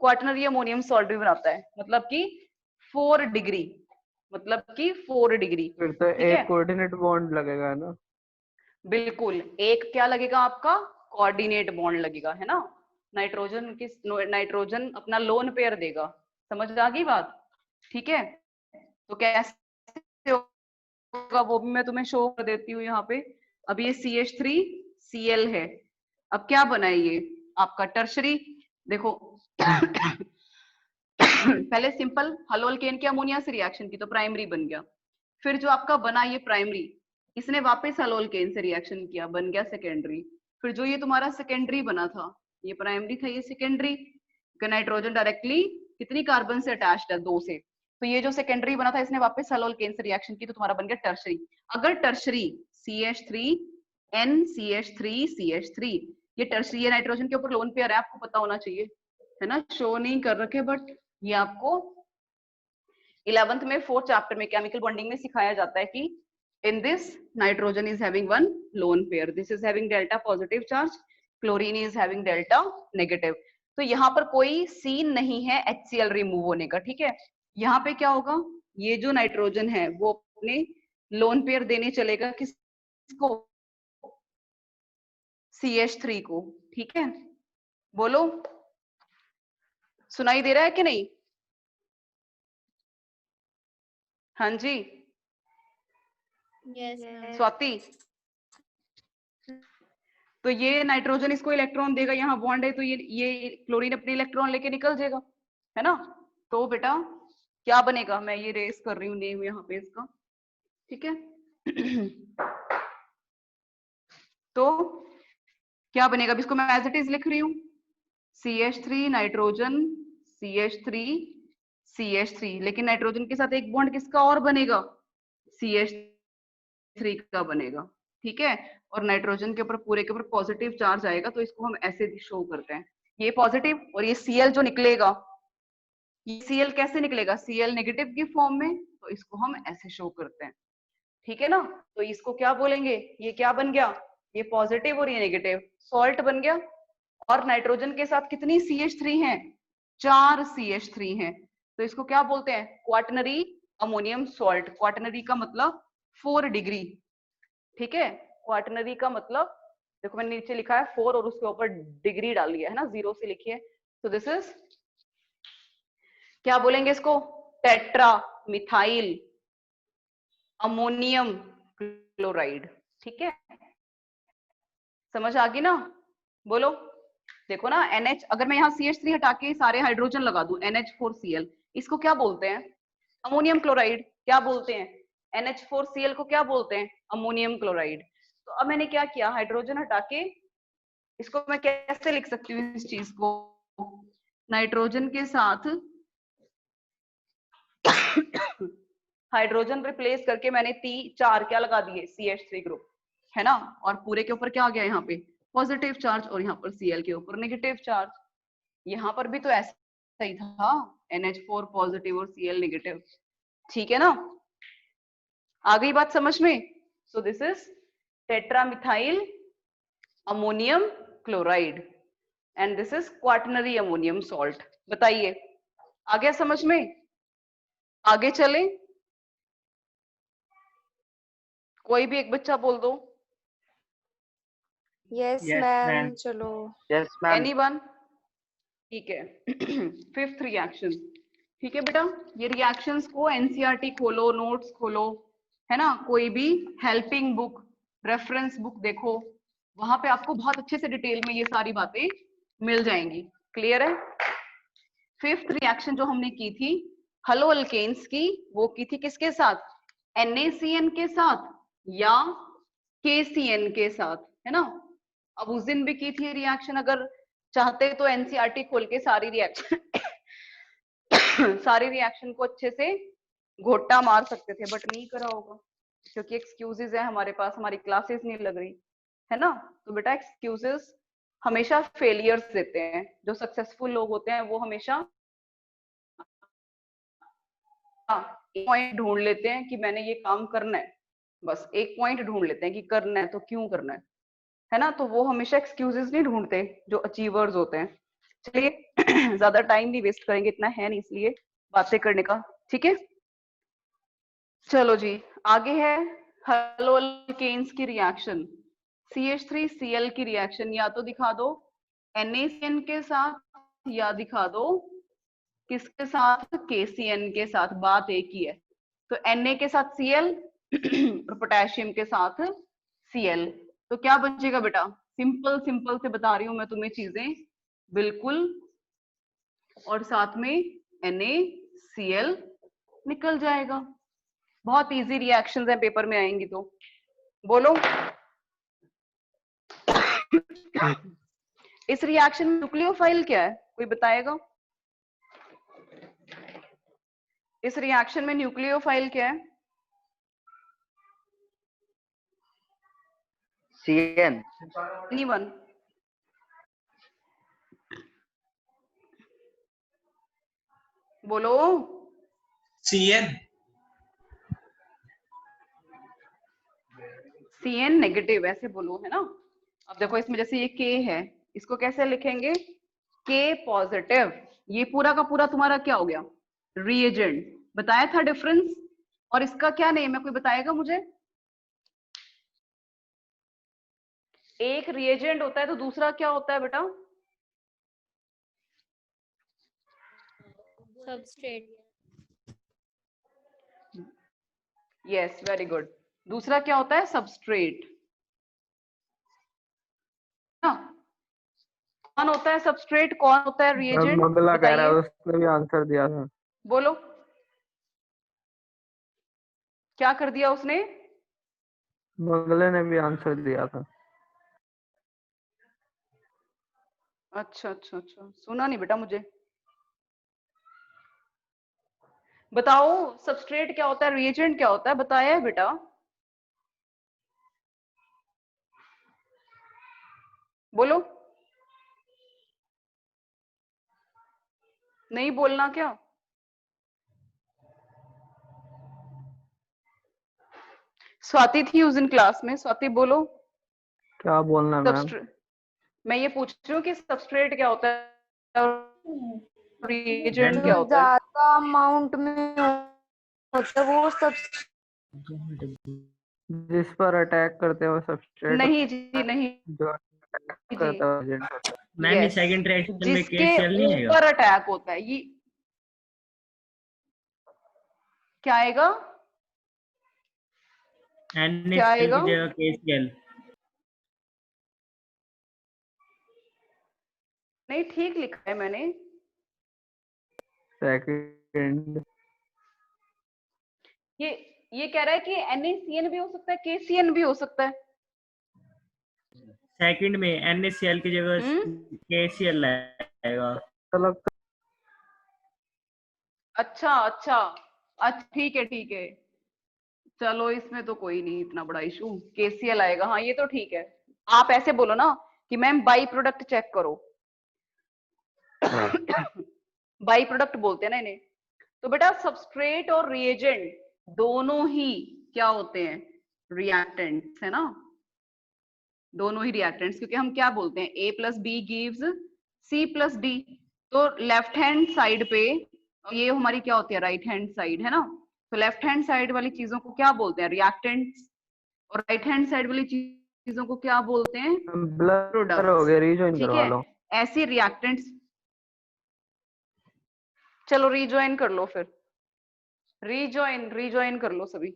क्वाटनरी अमोनियम सॉल्ट भी बनाता है, मतलब कि 4 डिग्री, मतलब कि 4 डिग्री। फिर तो ठीक है, एक कोऑर्डिनेट बॉन्ड लगेगा ना? बिल्कुल, एक क्या लगेगा आपका? कोऑर्डिनेट बॉन्ड लगेगा, है ना। नाइट्रोजन अपना लोन पेयर देगा, समझ आ गई बात? ठीक है, तो कैसे होगा वो भी मैं तुम्हें शो कर देती हूँ यहाँ पे। अब ये CH3Cl है, अब क्या बना है ये आपका टर्शरी, देखो पहले सिंपल हलो अल्केन के अमोनिया से रिएक्शन की तो प्राइमरी बन गया, फिर जो आपका बना ये प्राइमरी, इसने वापस हलो अल्केन से रिएक्शन किया, बन गया सेकेंडरी, फिर जो ये तुम्हारा सेकेंडरी बना था, ये प्राइमरी था, ये सेकेंडरी, नाइट्रोजन डायरेक्टली कितनी कार्बन से अटैच्ड है? 2 से, तो ये जो सेकेंडरी बना था इसने वापस हलो अल्केन से रिएक्शन की तो तुम्हारा बन गया टर्शरी। अगर टर्शरी CH3NCH3CH3, ये टर्शरी, ये नाइट्रोजन के ऊपर लोन पेयर है, आपको पता होना चाहिए, है ना, शो नहीं कर रखे बट ये आपको 11th में 4th चैप्टर में केमिकल बॉन्डिंग में सिखाया जाता है कि in this nitrogen is having one lone pair, this is having delta positive charge, chlorine is having delta negative। तो यहाँ पर कोई सीन नहीं है HCl रिमूव होने का, ठीक है। यहाँ पे क्या होगा, ये जो नाइट्रोजन है वो अपने लोन पेयर देने चलेगा किसको? CH3 को, ठीक है। बोलो, सुनाई दे रहा है कि नहीं? हाँ जी स्वाति, तो ये नाइट्रोजन इसको इलेक्ट्रॉन देगा, यहाँ बॉन्ड है तो ये क्लोरीन अपने इलेक्ट्रॉन लेके निकल जाएगा, है ना। तो बेटा क्या बनेगा, मैं ये रेस कर रही हूँ नेम यहाँ पे इसका, ठीक है। तो क्या बनेगा, अब इसको मैं एज इट इज लिख रही हूँ, CH3 नाइट्रोजन CH3 लेकिन नाइट्रोजन के साथ एक बॉन्ड किसका और बनेगा? CH3 का बनेगा, ठीक है। और नाइट्रोजन के ऊपर पूरे के ऊपर पॉजिटिव चार्ज आएगा तो इसको हम ऐसे शो करते हैं, ये पॉजिटिव, और ये Cl जो निकलेगा, ये Cl कैसे निकलेगा? Cl नेगेटिव की फॉर्म में, तो इसको हम ऐसे शो करते हैं, ठीक है ना। तो इसको क्या बोलेंगे, ये क्या बन गया, ये पॉजिटिव और ये नेगेटिव, सॉल्ट बन गया। और नाइट्रोजन के साथ कितनी CH3 हैं? 4 CH3 हैं, तो इसको क्या बोलते हैं? Quaternary ammonium salt. क्वाटनरी का मतलब 4 डिग्री, ठीक है। क्वाटनरी का मतलब देखो मैंने नीचे लिखा है 4 और उसके ऊपर डिग्री डाल दिया है ना, 0 से लिखिए, तो दिस इज क्या बोलेंगे इसको? टेट्रा मिथाइल अमोनियम क्लोराइड, ठीक है। समझ आ गई ना? बोलो, देखो ना NH, अगर मैं यहाँ CH3 हटा के सारे हाइड्रोजन लगा दूं NH4Cl, इसको क्या बोलते हैं? Ammonium chloride. क्या बोलते हैं? NH4Cl को क्या बोलते हैं? Ammonium chloride. तो अब मैंने क्या किया, हाइड्रोजन हटा के इसको मैं कैसे लिख सकती हूँ इस चीज को? नाइट्रोजन के साथ हाइड्रोजन रिप्लेस करके मैंने 4 क्या लगा दिए? CH3 ग्रुप, है ना। और पूरे के ऊपर क्या आ गया यहाँ पे? पॉजिटिव चार्ज, और यहाँ पर Cl के ऊपर नेगेटिव चार्ज। यहाँ पर भी तो ऐसा ही था, NH4 पॉजिटिव और Cl नेगेटिव, ठीक है ना। आ गई बात समझ में? सो this is टेट्रामिथाइल ammonium chloride and this is quaternary ammonium salt. बताइए आ गया समझ में? आगे चले, कोई भी एक बच्चा बोल दो। Yes Yes, ma'am, ma'am. चलो। Yes ma'am. एनीवन? ठीक है। 5th रिएक्शन, ठीक है बेटा। ये रिएक्शंस को एनसीईआरटी खोलो, नोट्स खोलो, है ना, कोई भी हेल्पिंग बुक, रेफरेंस बुक देखो, वहां पे आपको बहुत अच्छे से डिटेल में ये सारी बातें मिल जाएंगी। क्लियर है? 5th रिएक्शन जो हमने की थी हलो अल्केन्स की, वो की थी किसके साथ? NaCN के साथ या KCN के साथ, है ना। अब उस दिन भी की थी रिएक्शन, अगर चाहते तो एनसीईआरटी खोल के सारी रिएक्शन सारी रिएक्शन को अच्छे से घोटा मार सकते थे बट नहीं करा होगा, क्योंकि एक्सक्यूजेस है हमारे पास, हमारी क्लासेस नहीं लग रही है ना। तो बेटा एक्सक्यूजेस हमेशा फेलियर्स देते हैं। जो सक्सेसफुल लोग होते हैं वो हमेशा पॉइंट ढूंढ लेते हैं कि मैंने ये काम करना है, बस एक पॉइंट ढूंढ लेते हैं कि करना है तो क्यों करना है ना। तो वो हमेशा एक्सक्यूजेस नहीं ढूंढते जो अचीवर्स होते हैं। चलिए ज्यादा टाइम नहीं वेस्ट करेंगे, इतना है नहीं इसलिए बातें करने का, ठीक है। चलो जी आगे है हेलो अल्केन्स की रिएक्शन, CH3Cl की रिएक्शन या तो दिखा दो NaCN के साथ या दिखा दो किसके साथ, KCN के साथ। बात एक ही है। तो Na के साथ Cl और पोटेशियम के साथ Cl, तो क्या बचेगा बेटा? सिंपल सिंपल से बता रही हूं मैं तुम्हें चीजें बिल्कुल, और साथ में NaCl निकल जाएगा। बहुत इजी रिएक्शंस हैं, पेपर में आएंगी तो बोलो। इस रिएक्शन में न्यूक्लियोफाइल क्या है, कोई बताएगा? इस रिएक्शन में न्यूक्लियोफाइल क्या है? CN। Anyone? बोलो। CN। CN नेगेटिव ऐसे बोलो, है ना। अब देखो इसमें जैसे ये K है, इसको कैसे लिखेंगे? K positive. ये पूरा का पूरा तुम्हारा क्या हो गया? रिएजेंट। बताया था डिफरेंस। और इसका क्या नेम है, कोई बताएगा मुझे? एक रिएजेंट होता है तो दूसरा क्या होता है बेटा? सबस्ट्रेट। Yes very good. दूसरा क्या होता है? सबस्ट्रेट। कौन होता है सबस्ट्रेट, कौन होता है रिएजेंट? मंगला कह रहा है, उसने भी आंसर दिया था। बोलो क्या कर दिया उसने? मंगले ने भी आंसर दिया था। अच्छा अच्छा अच्छा, सुना नहीं बेटा मुझे। बताओ सबस्ट्रेट क्या होता है, रिएजेंट क्या होता है, बताया है बेटा? बोलो। नहीं बोलना क्या? स्वाति थी उस दिन क्लास में, स्वाति बोलो। क्या बोलना मैम? मैं ये पूछ रही हूँ कि सबस्ट्रेट क्या होता है और रिएजेंट क्या होता है? ज्यादा अमाउंट में होता है वो सब। जिस पर अटैक करते हो सबस्ट्रेट, नहीं जी नहीं जो अटैक करता है एजेंट होता है। Ma'am Yes. सेकंड रिएक्शन में जिसके KCl नहीं आएगा? ऊपर अटैक होता है ये क्या आएगा? क्या NaCl आएगा? की जगह KCl। नहीं ठीक लिखा है मैंने। सेकंड। ये कह रहा है कि NaCN भी हो सकता है, KCN भी हो सकता है। सेकंड में NaCl की जगह KCl आएगा। अच्छा अच्छा अच्छा, ठीक है ठीक है, चलो इसमें तो कोई नहीं इतना बड़ा इशू, KCl आएगा। हाँ ये तो ठीक है। आप ऐसे बोलो ना कि मैम बाई प्रोडक्ट चेक करो। बाई प्रोडक्ट बोलते हैं ना इन्हें। तो बेटा सबस्ट्रेट और रिएजेंट दोनों ही क्या होते हैं? रिएक्टेंट्स, है ना। दोनों ही रिएक्टेंट्स, क्योंकि हम क्या बोलते हैं A + B gives C + D। तो लेफ्ट हैंड साइड पे ये हमारी क्या होती है? राइट हैंड साइड, है ना। तो लेफ्ट हैंड साइड वाली चीजों को क्या बोलते हैं? रिएक्टेंट्स। और राइट हैंड साइड वाली चीजों को क्या बोलते हैं? ब्लर हो गया, रीजॉइन ठीक करवा है। लो। ऐसी रिएक्टेंट्स, चलो रीजॉइन कर लो फिर, रीजॉइन कर लो सभी।